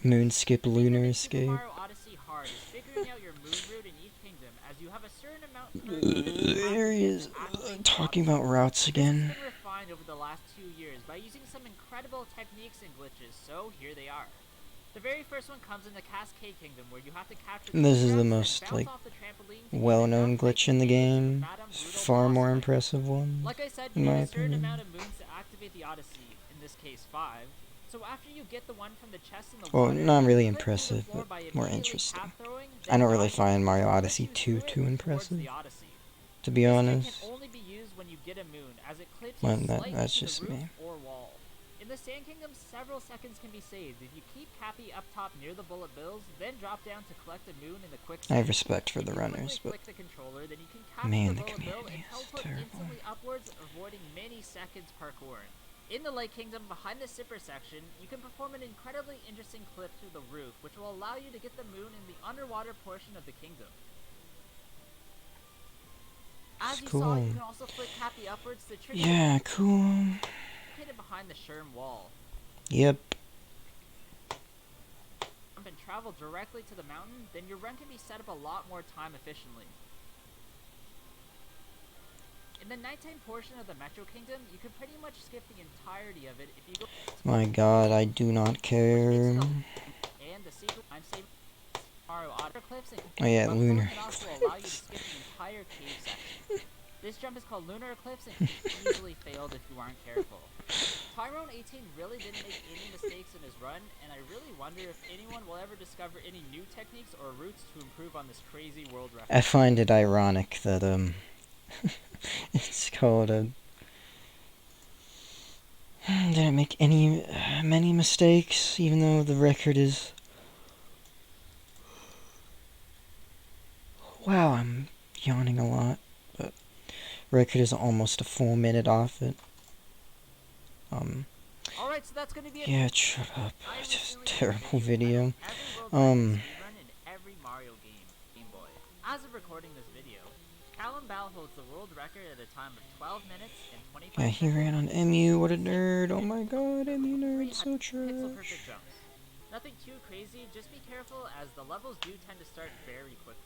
Moonskip Lunar Escape. There he is, talking about routes again.
Over the last 2 years by using some incredible techniques and glitches, so here they are. The very first one comes in the Cascade Kingdom, where you have to capture
this is the most, like, well-known glitch in the game. Far more impressive one,
like I said,
in
you
my
need a certain
opinion.
amount of moons to activate the Odyssey, in this case 5. So after you get the one from the chest in the
Well,
water,
not really
you click through the
impressive,
floor
but
by
more
immediately
interesting.
tap-throwing,
I don't
then
really
dodging,
find Mario
which
Odyssey
lets you
2
through it
too
towards
impressive,
the Odyssey.
to be
This trick
honest.
can only be used when you get a moon, as it clips
Well,
you slightly
that's
to
just
the roof
me.
or wall. In the Sand Kingdom, several seconds can be saved if you keep Cappy up top near the bullet bills, then drop down to collect a moon in the quicksand.
I have respect for
If
the
you
runners,
quickly
but
click the controller, then you can capture
man,
the
the
bullet bill and
community is
teleport
terrible.
instantly upwards, avoiding many seconds parkouring. In the Light Kingdom, behind the Sipper section, you can perform an incredibly interesting clip through the roof, which will allow you to get the moon in the underwater portion of the kingdom. As you saw, you can also flick Cappy upwards to trigger
Yeah, cool.
located behind the Sherm wall.
Yep.
And travel directly to the mountain, then your run can be set up a lot more time efficiently. In the nighttime portion of the Metro Kingdom, you can pretty much skip the entirety of it if you go.
My god, I do not care.
And the secret I'm saving Mario Otter clips and
Oh yeah, Lunar
can also allow you to skip the entire cave section. This jump is called Lunar Eclipse and can be easily failed if you aren't careful. Tyrone 18 really didn't make any mistakes in his run, and I really wonder if anyone will ever discover any new techniques or routes to improve on this crazy world record.
I find it ironic that It's called didn't make many mistakes, even though the record is. Wow, I'm yawning a lot, but record is almost a full minute off it.
Alright, so that's gonna be it.
Yeah, shut up.
I
It's just a
recently made a
terrible video.
titled Every World Record Speedrun in Every Mario Game Boy. As of recording this video, Callum Bell holds the world record at a time of 12 minutes and 25
Yeah, he ran on
seconds.
MU. What a nerd! Oh my god, MU nerd, so
Pixel
trash.
perfect jumps. Nothing too crazy, just be careful as the levels do tend to start very quickly.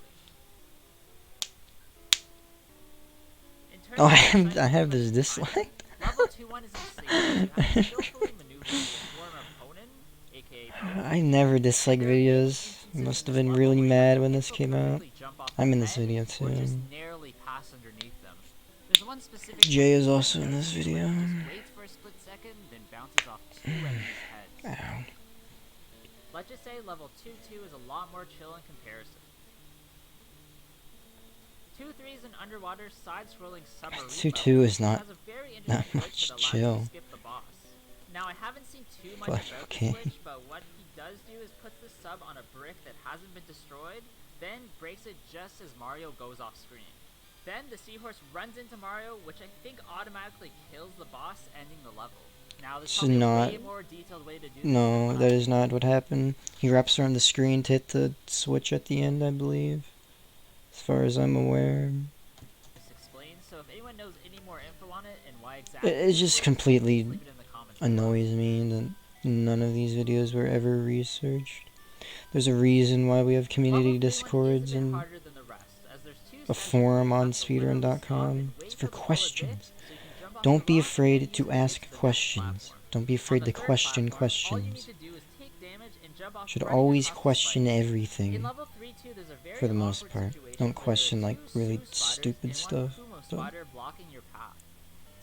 In terms
Oh,
of
I have this
content,
disliked.
Level 2-1 is insane. You have to skillfully maneuver your swarm opponent, aka
I never dislike
There are many
videos.
instances in
Must have
this
been
level
really
where you have
mad
to
when this
pixel
came out.
perfectly jump off
I'm
their
in this
head,
video
or just
too.
narrowly pass underneath them. There's one specific
Jay is
technique
also
that
in this
does where
video.
it just waits for a split second, then bounces off two enemies' heads.
Ow.
Let's just say level 2-2 is a lot more chill in comparison. 2-3 is an underwater side-scrolling submarine
2-2 is
level,
not
has a very
that
interesting glitch
much
that allows you
chill.
to skip the boss. Now, I haven't seen too much
But,
about
okay.
this glitch, but what he does do is puts the sub on a brick that hasn't been destroyed, then breaks it just as Mario goes off screen. Then the seahorse runs into Mario, which I think automatically kills the boss, ending the level. Now, there's
This is
probably
not-
a way more detailed way to do this.
No,
than
that
what
is not what happened. He wraps around the screen to hit the switch at the end, I believe. As far as I'm aware.
just explained. So if anyone knows any more info on it and why exactly,
It just completely
leave it in the comments below.
annoys me that none of these videos were ever researched. There's a reason why we have community
Level 3-1
discords
is a bit
and
harder than the rest, as there's two
a
sections
forum
where you
on
have to literally stop
speedrun.com.
and wait
It's
for
for
the wall to dip,
questions.
so you can jump off
Don't
the
be
rock and
afraid
then
to
use it to
ask
get to the next
questions.
platform.
Don't be
On
afraid
the
to
third
question
platform, all you need
questions.
to do is take damage and jump off
Should
running
always
across the
question
spikes. In
everything,
level 3-2, there's a very
for the most
awkward
part.
situation
Don't
where there are
question like
two
really
Sue spiders
stupid
and
stuff.
one Kumo
But
spider blocking your path.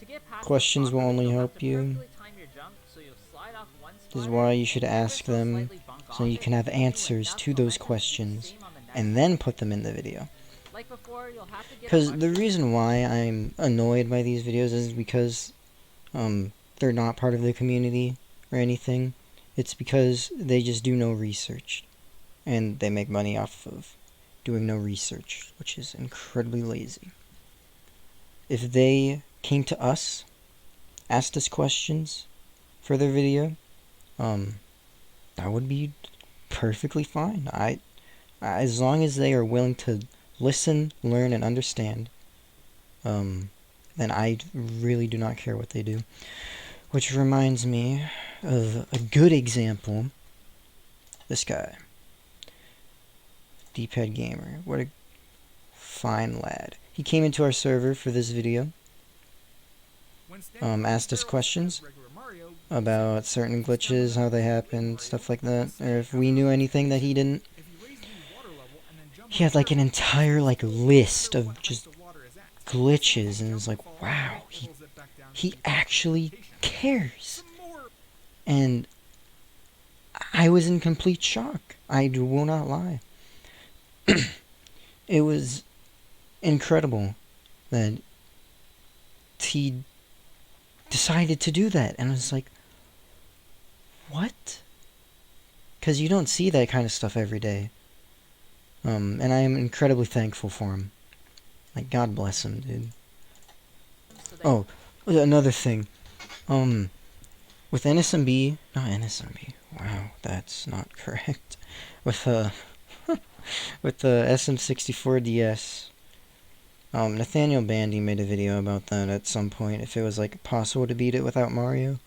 To get past
questions
them
will
properly,
only
you'll
help
have to
you.
perfectly time your jump, so you'll slide off one
This is
spider
why you
and
should
ever
ask
so
them
slightly bunk
so
off
you
it,
can have
giving you
answers
enough
to those
momentum to do the
questions
same on the next
and then put them in the video.
like before, you'll have to get a
Because the
mushroom
reason why I'm annoyed by these videos is because they're not part of the community or anything. It's because they just do no research. And they make money off of doing no research, which is incredibly lazy. If they came to us, asked us questions for their video, that would be perfectly fine. As long as they are willing to listen, learn, and understand, then I really do not care what they do. Which reminds me of a good example. This guy. Deephead Gamer. What a fine lad. He came into our server for this video. Asked us questions about certain glitches, how they happened, stuff like that. Or if we knew anything that he didn't. He had like an entire like list of just glitches, and it was like, wow, he actually cares. And I was in complete shock. I will not lie. It was incredible that he decided to do that. And I was like, what? Because you don't see that kind of stuff every day. And I am incredibly thankful for him. Like, God bless him, dude. Oh, another thing. With NSMB, not NSMB. Wow, that's not correct. With with the SM64DS, Nathaniel Bandy made a video about that at some point. If it was like possible to beat it without Mario.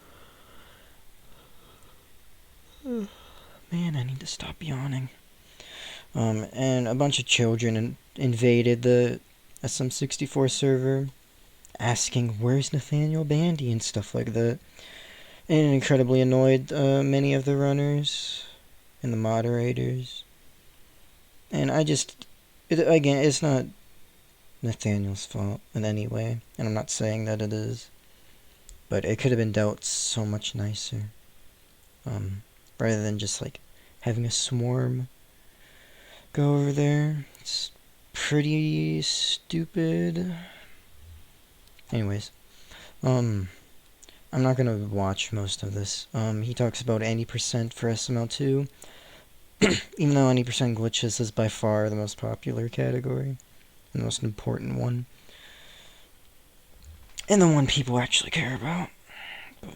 Man, I need to stop yawning. And a bunch of children invaded the SM64 server, asking where's Nathaniel Bandy and stuff like that. And it incredibly annoyed many of the runners and the moderators. And again, it's not Nathaniel's fault in any way, and I'm not saying that it is, but it could have been dealt so much nicer, rather than just like having a swarm go over there. It's pretty stupid. Anyways, I'm not gonna watch most of this. He talks about 80% for SML2, even though 80% glitches is by far the most popular category, the most important one, and the one people actually care about. But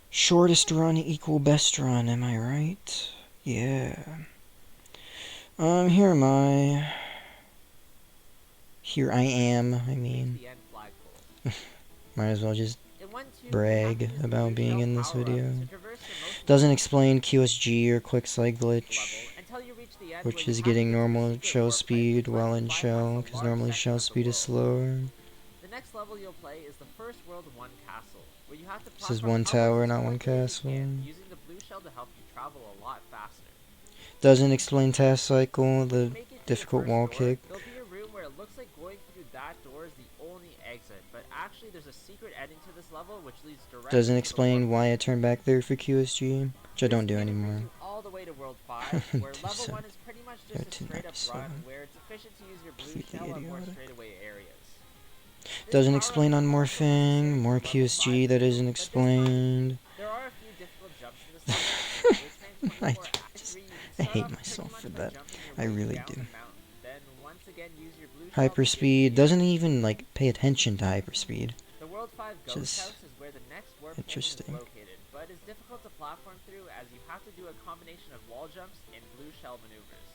shortest run equal best run, am I right? Yeah. Here am I. Here I am, I mean.
The end flagpole.
Might as well just
In 1-2, you have to
brag
use the
about
blue
being
shell
in this
power-up
video.
to traverse the most
Doesn't
levels
explain QSG or quick slide
level
glitch,
until you reach the end where
which
you
is
have to
getting
go to the
normal
secret
shell
warp pipe,
speed
which lets
while
you
in
bypass
shell,
a
because
large
normally
section
shell
of the
speed is
world.
slower.
The next level you'll play is the first world 1 castle, where you have to
This is
platform
one
upwards
tower,
as
not one
quickly as you
castle.
can, using the blue shell to help you travel a lot faster.
Doesn't explain task cycle,
When
the
you make it through the
difficult
first
wall
door,
kick.
there'll be a room where it looks like going through that door is the only exit, but actually there's a secret ending to this level which leads directly
Doesn't
to the
explain
warp
why I
pipe.
turned back there for QSG, which I don't do
This meaning brings
anymore.
you all the way to World 5, where level 1 is pretty much just a straight up run
297.
where it's efficient to use your blue
Completely
shell on more
idiotic.
straightaway areas. This
Doesn't
power-up
explain
is
on
also
morphing,
necessary
more
for level 5
QSG that
too,
isn't
but this time
explained.
there are a few difficult jumps in this level. In Glitchman
I
24 Act
just
3, you can
I
start
hate
off pretty
myself
much
for
by
that.
jumping your
I
way
really
down
do.
the mountain, then once again use your blue shell to get to
Hyperspeed
the end.
doesn't even like pay attention to hyperspeed.
The World 5 Ghost
Just
House is where the next warp cannon is
interesting.
located, but is difficult to platform through as you have to do a combination of wall jumps and blue shell maneuvers.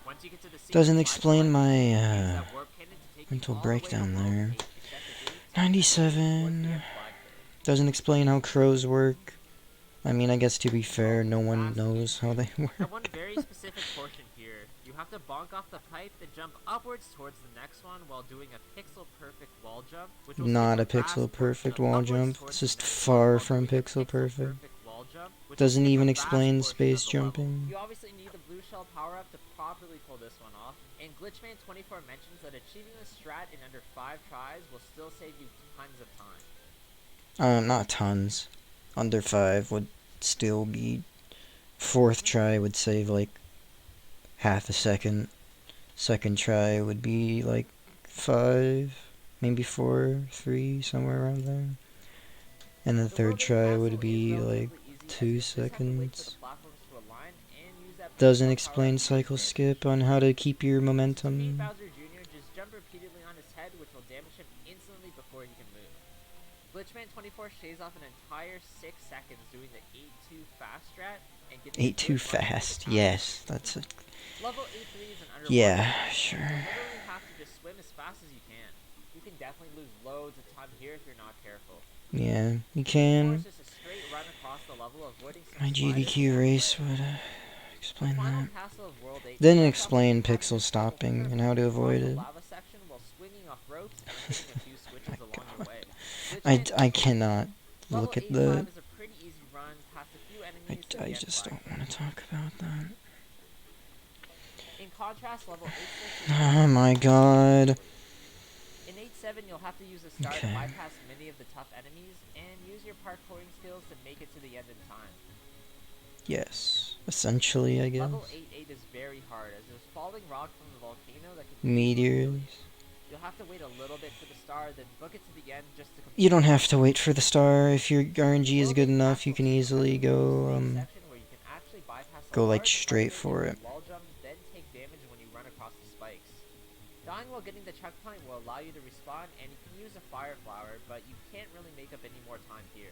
Once you get to the secret
Doesn't
flagpole
explain
entrance,
my
use that warp cannon to take you
mental
all the way to
breakdown
World
there.
8 to shut the gates and continue towards the
97.
end flagpole.
Doesn't explain how crows work. I mean, I guess to be fair,
Well,
no one
that's
knows how they
At
work.
one very specific portion here, you have to bonk off the pipe, then jump upwards towards the next one while doing a pixel-perfect wall jump, which will skip
Not
a
a
vast
pixel
portion
perfect
of
wall
upwards
jump.
towards
This
the
is
next one
far
while
from
doing a
pixel perfect.
pixel-perfect wall jump, which will
Doesn't
skip a
even
vast
explain
portion
space
of the level.
jumping.
You obviously need the blue shell power-up to properly pull this one off, and Glitchman 24 mentions that achieving this strat in under 5 tries will still save you tons of time.
Not tons. Under 5 would still be. Fourth try would save like half a second. Second try would be like 5, maybe 4, 3, somewhere around there. And the
The
third
World 8
try would
castle is
be like
relatively easy as
2
you'll just have to wait for the
seconds.
platforms to align and use that blue
Doesn't
shell
explain
power-up to your
cycle
advantage.
skip on how to keep your
To defeat
momentum.
Bowser Jr., just jump repeatedly on his head, which will damage him instantly before he can move. Glitchman 24 shaves off an entire 6 seconds doing the 8-2 fast strat and getting
8 too
good runs into
fast.
the tower.
Yes, that's a.
Level 8-3 is an underwater
Yeah,
level,
sure.
so you literally have to just swim as fast as you can. You can definitely lose loads of time here if you're not careful.
Yeah, you
4
can.
is just a straight run across the level, avoiding some
My
sliders
GDQ
along the
race
way.
would
The
explain
final
that.
castle of World 8
Didn't
starts off with
explain
you having
pixel
to travel
stopping and how
perfectly
to
across
avoid
the
it.
lava section while swinging off ropes and hitting a few switches
My
along your
God.
way.
I
Glitchman 24
cannot
Level
look at
85
the.
is a pretty easy run past a few enemies to
I
the end
just don't
flagpole.
want to talk about that.
In contrast, level 86 is
Oh my God.
In 8-7, you'll have to use a star to
Okay.
bypass many of the tough enemies and use your parkouring skills to make it to the end in time.
Yes. Essentially, I guess.
Level 8-8 is very hard as there's falling rock from the volcano that can easily kill
Meteors.
you. You'll have to wait a little bit for the star, then book it to the end just to complete
You don't
the
have to
level.
wait for the star. If your RNG is
World
good
8
enough, you
Castle
can
2 has
easily
a full
go
snake section where you can actually bypass a
go like
large part
straight
of it
for
using
it.
a wall jump, then take damage when you run across the spikes. Dying while getting the checkpoint will allow you to respawn, and you can use a fire flower, but you can't really make up any more time here.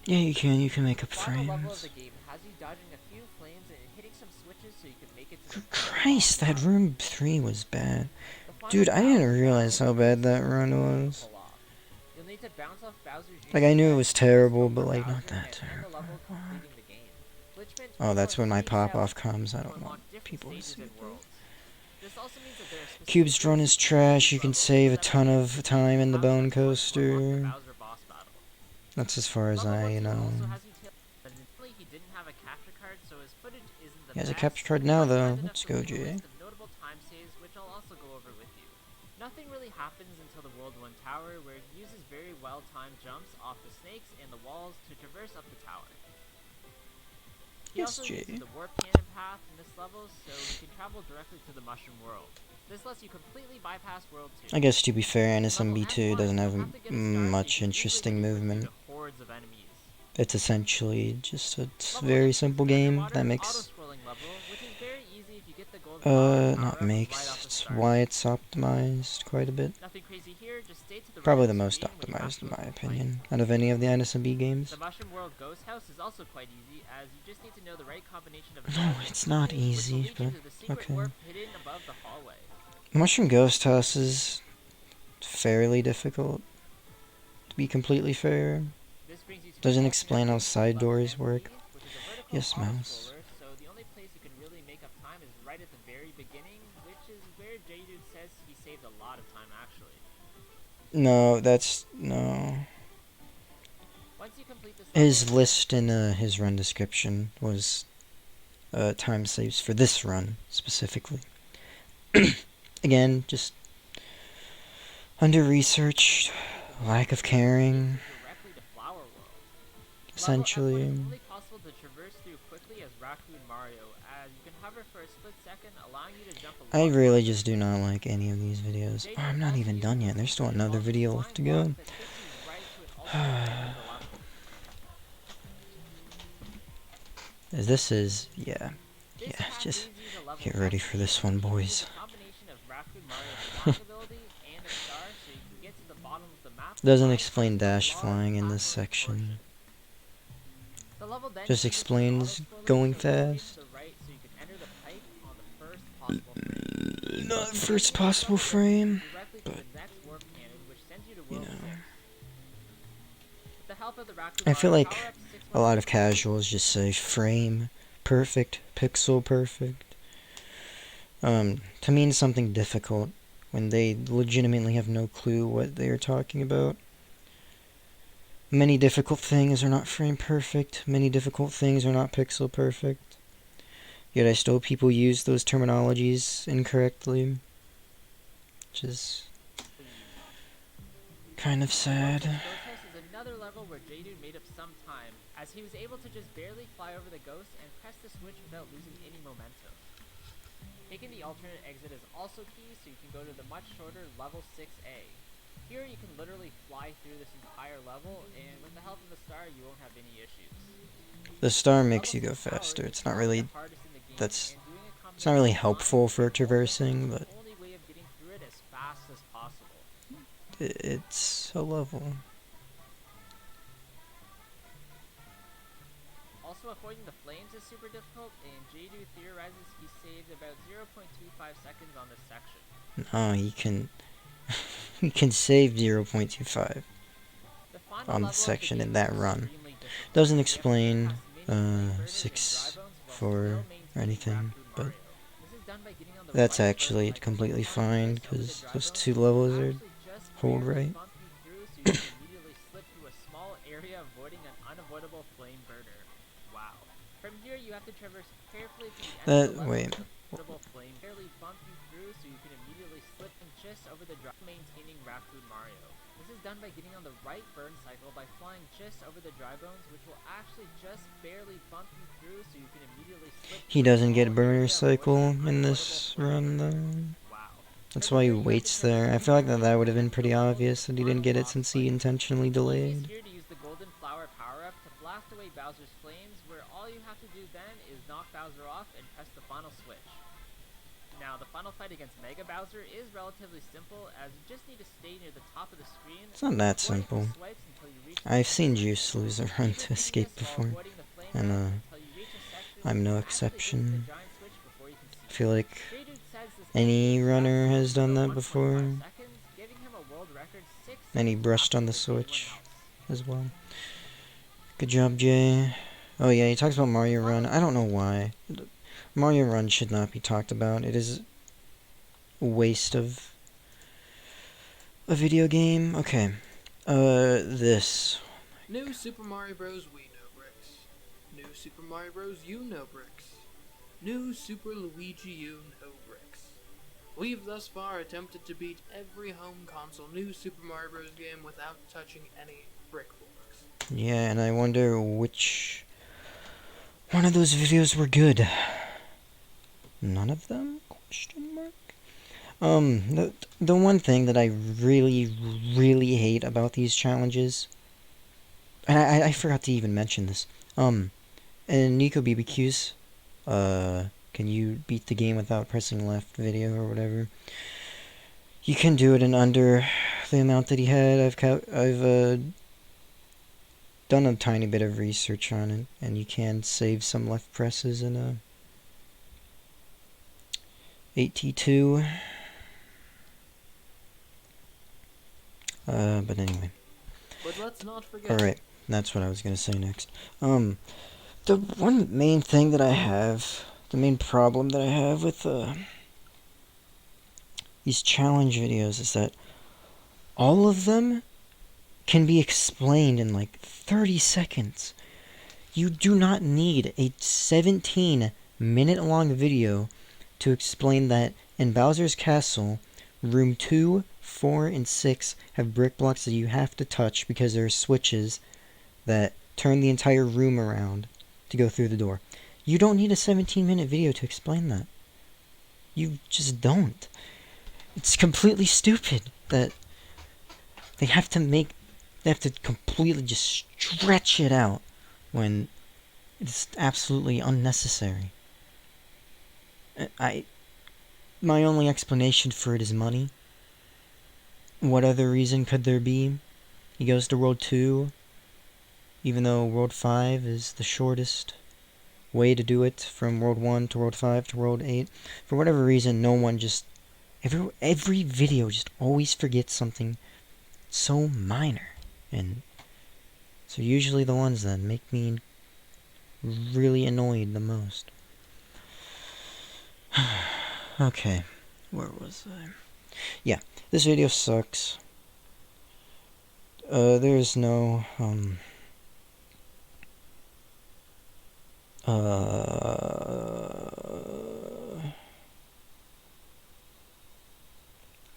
Yeah, you can. You can make
The
up
final level of
frames.
the game has you dodging a few flames and hitting some switches so you can make it to the
Christ, that
final
room 3 was bad.
The final
Dude, I didn't
Bowser
realize
battle
how
is
bad that
super
run
easy to
was.
pull off. You'll need to bounce off Bowser Jr.'s
Like, I knew it
head,
was
use
terrible,
smoke
but
for
like, not
Bowser,
that
and end the level,
terrible.
completing the game. Glitchman
Oh,
24
that's when my
includes
pop-off
shells
comes. I
to
don't want
unlock different
people to
stages
see
and
this.
worlds. This also means that there are specific
Cube's drone
glitches
is
in each of
trash.
these
You can
levels,
save
so
a
that by
ton
the end of
of
the game
time in
you'll
the
have
bone
enough time to unlock the
coaster.
Bowser boss battle.
That's as far as
Level
I
1-2
know.
also has utility, but initially he didn't have a capture card, so his footage isn't the
He has a
best,
capture card now,
but you
though.
ended up
Let's go,
deleting a
Jay.
list of notable time saves, which I'll also go over with you. Nothing really happens until the World 1 tower, where he uses very well-timed jumps off the snakes and the walls to traverse up the tower. He
Yes,
also
Jay.
uses the warp cannon path in this level, so he can travel directly to the Mushroom World. This lets you completely bypass World 2.
I guess to be fair,
Level
NSMB2
N1,
doesn't
you'll
have
have to get a star so you
much
can easily
interesting
get through
movement.
to hordes of enemies.
It's essentially just a
Level
very
M6
simple game that
Underwater
makes
auto-scrolling level, which is very easy if you get the golden flower
not
power-up right
makes,
off the
it's
start.
why it's optimized quite a bit.
Nothing crazy here, just stay to the right
Probably
of
the
the
most
screen when you have
optimized
to
in
go
my
through a fight.
opinion, out of any of the NSMB games.
The Mushroom World Ghost House is also quite easy, as you just need to know the right combination of
No,
dodge and
it's not
peeking, which will
easy,
lead you
but
to the secret
okay.
warp hidden above the hallway.
Mushroom Ghost House is fairly difficult, to be completely fair.
This brings you to
Doesn't
the
explain how
alternate
side
level
doors
NC,
work.
which is a vertical
Yes, mouse.
auto-scroller, so the only place you can really make up time is right at the very beginning, which is where J-Dude says he saved a lot of time actually.
No, that's no.
Once you complete this level,
His list in his run description was time saves for this run specifically. Again, just under-researched, lack of caring,
directly to Flower World.
essentially.
Level F1 is only possible to traverse through quickly as Raccoon Mario, as you can hover for a split second, allowing you to jump a
I
lot
really
farther.
just do not like any of these videos. Oh, I'm not even done yet. There's still another video left to go.
That takes you right to an alternate end of the level.
This is, yeah,
This
yeah,
path
just
leads you to level
get ready
F2,
for this one,
which
boys.
uses a combination of Raccoon Mario's block ability and a star so you can get to the bottom of the map.
Doesn't
by
explain
climbing a
dash
large
flying in this
platform
section.
portion. The level then
Just
changes to
explains
auto-scroller,
going
so you stay
fast.
to the right so you can enter the pipe on the first possible frame.
Not
The
first
next
possible
level then
frame,
takes you directly to
but
the next warp cannon, which sends you to
you
World
know.
6. With the help of the Raccoon
I feel
Mario
like
power-ups, 6
a lot of
months later,
casuals just say frame perfect, pixel perfect, to mean something difficult when they legitimately have no clue what they are talking about. Many difficult things are not frame perfect, many difficult things are not pixel perfect. Yet I still people use those terminologies incorrectly, which is kind of sad.
Ghost House is another level where J-Dude made up some time, as he was able to just barely fly over the ghost and press the switch without losing any momentum. Taking the alternate exit is also key, so you can go to the much shorter level 6A. Here you can literally fly through this entire level, and with the help of the star you won't have any issues.
The star makes
Level
you go
6 Tower
faster.
is
It's not
probably
really
the hardest in the game,
that's
and doing a
it's not really
combination of
helpful
flying
for
and ultimate
traversing,
is
but
the only way of getting through it as fast as possible.
it's a level.
Also, avoiding the flames is super difficult, and J-Dude theorizes he saved about 0.25 seconds on this section.
No, he can he can save 0.25
The final
on
level
the
of the
section
game
in
is
that run.
extremely difficult.
Doesn't
You have to get
explain
past many flame burners and
6
dry bones while
4
still
or
maintaining
anything,
Raccoon
but
Mario. This is done by getting on the
that's
right
actually
burn cycle by
completely
flying
fine
just over the
because
dry
those
bones,
two
which will
levels are
actually just
hold
barely
right.
bump you through so you can immediately slip through a small area avoiding an unavoidable flame burner. Wow. From here you have to traverse carefully to the end of the level
Wait.
with a portable flame barely bump you through so you can immediately slip in just over the dry maintaining Raccoon Mario. This is done by getting on the right burn cycle by flying just over the dry bones, which will actually just barely bump you through so you can immediately slip
He
through a
doesn't get
small
burner
area
cycle
avoiding an
in
unavoidable
this
flame
run
burner.
though.
Wow.
That's
From
why he
here, you have to
waits
traverse
there. I feel like
carefully
that
to
would have
the
been
end of
pretty
the level
obvious
to
that
the
he didn't
final
get it
boss
since he
fight.
intentionally
The key is
delayed.
here to use the golden flower power-up to blast away Bowser's flames, where all you have to do then is knock Bowser off and press the final switch. Now, the final fight against Mega Bowser is relatively simple, as you just need to stay near the top of the screen.
It's not that
avoiding
simple.
the swipes until you reach the
I've
final
seen
switch.
Juice lose a run
Keep
to
repeating
escape
this while
before,
avoiding the flame
and
burns until you reach a section where
I'm
you
no
can actually get to the
exception.
giant switch before you can see
I feel
it.
like
J-Dude says this
any
takes
runner
just
has done
about
that
1.5
before,
seconds, giving him a world record 6
and he
seconds
brushed on
faster
the
than anyone
switch
else.
as well. Good job, Jay. Oh yeah, he talks about Mario
The
Run.
final
I don't know why. Mario Run should not be talked about. It is a waste of a video game. Okay. This.
New Super Mario Bros. We know bricks. New Super Mario Bros. You know bricks. New Super Luigi U know bricks. We've thus far attempted to beat every home console New Super Mario Bros. Game without touching any brick blocks.
Yeah, and I wonder which one of those videos were good. None of them? Question mark. The one thing that I really, really hate about these challenges, and I forgot to even mention this, in Nico BBQ's, can you beat the game without pressing left video or whatever? You can do it in under the amount that he had. I've done a tiny bit of research on it, and you can save some left presses in a 8T2. But anyway.
But let's not forget.
Alright, that's what I was gonna say next. The one main thing that I have, the main problem that I have with these challenge videos is that all of them can be explained in like 30 seconds. You do not need a 17-minute long video to explain that in Bowser's Castle, room 2, 4, and 6 have brick blocks that you have to touch because there are switches that turn the entire room around to go through the door. You don't need a 17-minute video to explain that. You just don't. It's completely stupid that they have to completely just stretch it out when it's absolutely unnecessary. My only explanation for it is money. What other reason could there be? He goes to World 2, even though World 5 is the shortest way to do it, from World 1 to World 5 to World 8. For whatever reason, no one just... Every video just always forgets something so minor. And so usually the ones that make me really annoyed the most. Okay, where was I? Yeah, this video sucks. There's no,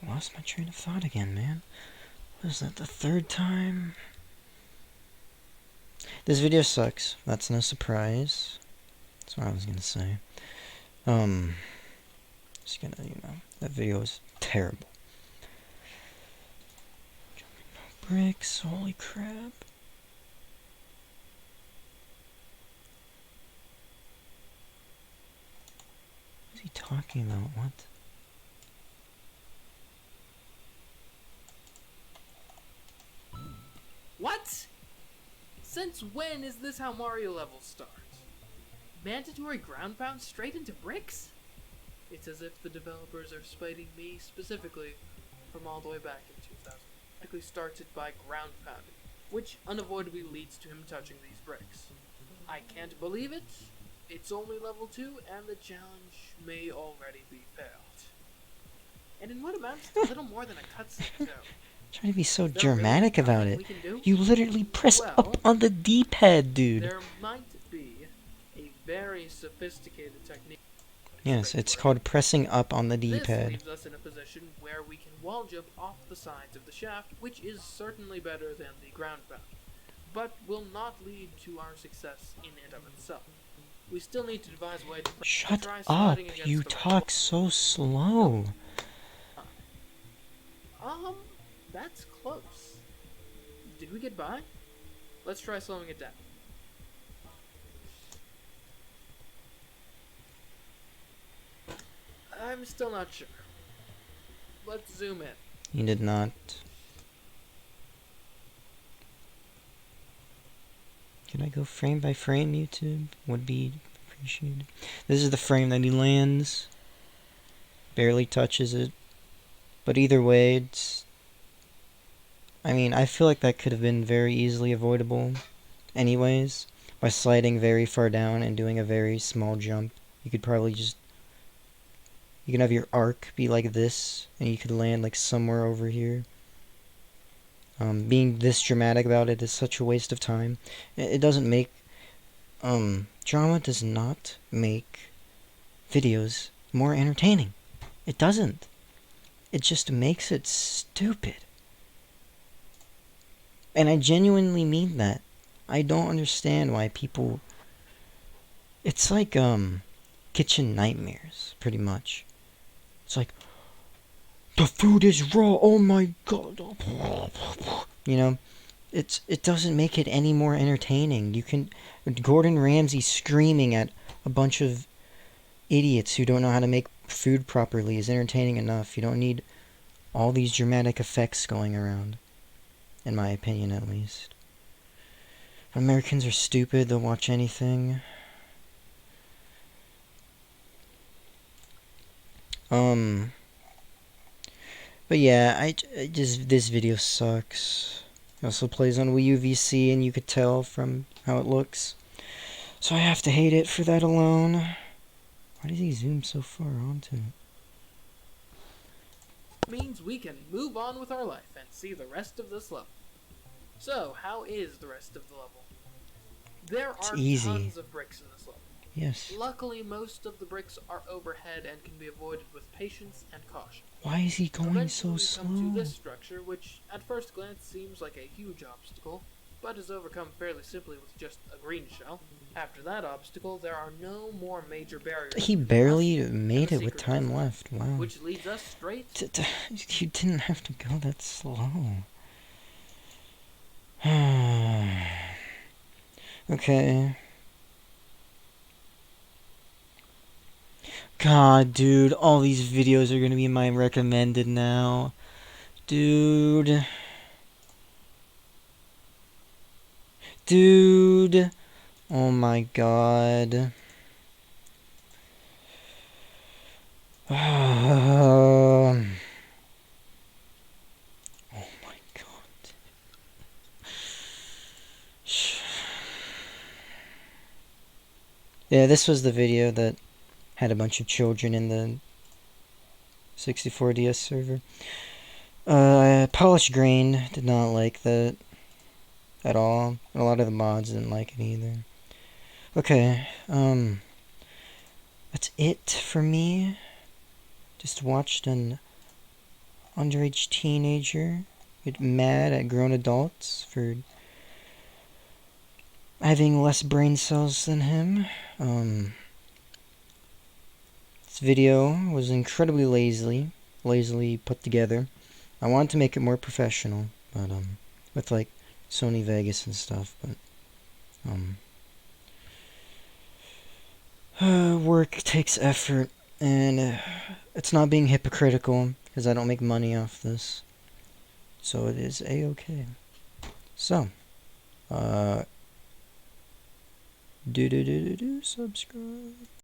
lost my train of thought again, man. Was that the third time? This video sucks. That's no surprise. That's what I was gonna say. Just gonna, that video is terrible. Jumping no bricks, holy crap. What is he talking about? What?
What? Since when is this how Mario levels start? Mandatory ground pound straight into bricks? It's as if the developers are spiting me specifically from all the way back in 2000. Likely starts it by ground pounding, which unavoidably leads to him touching these bricks. I can't believe it. It's only level 2 and the challenge may already be failed. And in what amounts to little more than a cutscene though.
Trying to be so
Is there
dramatic
really
about
nothing
it.
we can do?
You literally press
Well,
up on the D-pad, dude.
There might be a very sophisticated technique.
Yes, it's called pressing up on the
This
D-pad.
leaves us in a position where we can wall jump off the sides of the shaft, which is certainly better than the ground pound, but will not lead to our success in and of itself. We still need to devise a way to
Shut
try
up,
sliding against
you
the
talk so slow.
That's close. Did we get by? Let's try slowing it down. I'm still not sure. Let's zoom in.
You did not. Can I go frame by frame, YouTube? Would be appreciated. This is the frame that he lands. Barely touches it. But either way, it's... I mean, I feel like that could have been very easily avoidable anyways. By sliding very far down and doing a very small jump. You could probably just... You can have your arc be like this, and you could land like somewhere over here. Being this dramatic about it is such a waste of time. It doesn't make... drama does not make videos more entertaining. It doesn't. It just makes it stupid. And I genuinely mean that. I don't understand why people... It's like, kitchen nightmares, pretty much. It's like, the food is raw. Oh my god. You know, it doesn't make it any more entertaining. You can Gordon Ramsay screaming at a bunch of idiots who don't know how to make food properly is entertaining enough. You don't need all these dramatic effects going around, in my opinion at least. Americans are stupid, they'll watch anything. But yeah, I just, this video sucks. It also plays on Wii U VC, and you could tell from how it looks. So I have to hate it for that alone. Why does he zoom so far onto it?
Means we can move on with our life and see the rest of this level. So, how is the rest of the level? There
It's
are
easy.
tons of bricks in this level.
Yes.
Luckily, most of the bricks are overhead and can be avoided with patience and caution.
Why is he going
Eventually,
so
we come to
slow?
this structure, which at first glance seems like a huge obstacle, but is overcome fairly simply with just a green shell. After that obstacle, there are no more major barriers.
He
between
barely
us
made
and
it
the
with
secret
time
door,
left. Wow.
which leads us straight.
You didn't have to go that slow. Okay. God, dude, all these videos are gonna be my recommended now. Dude. Dude. Oh my god. Oh my god. Yeah, this was the video that had a bunch of children in the 64DS server. Polished Grain did not like that at all. And a lot of the mods didn't like it either. Okay, that's it for me. Just watched an underage teenager get mad at grown adults for having less brain cells than him. This video was incredibly lazily put together. I wanted to make it more professional, but with like Sony Vegas and stuff, but work takes effort, and it's not being hypocritical because I don't make money off this, so it is a-okay. So, do subscribe.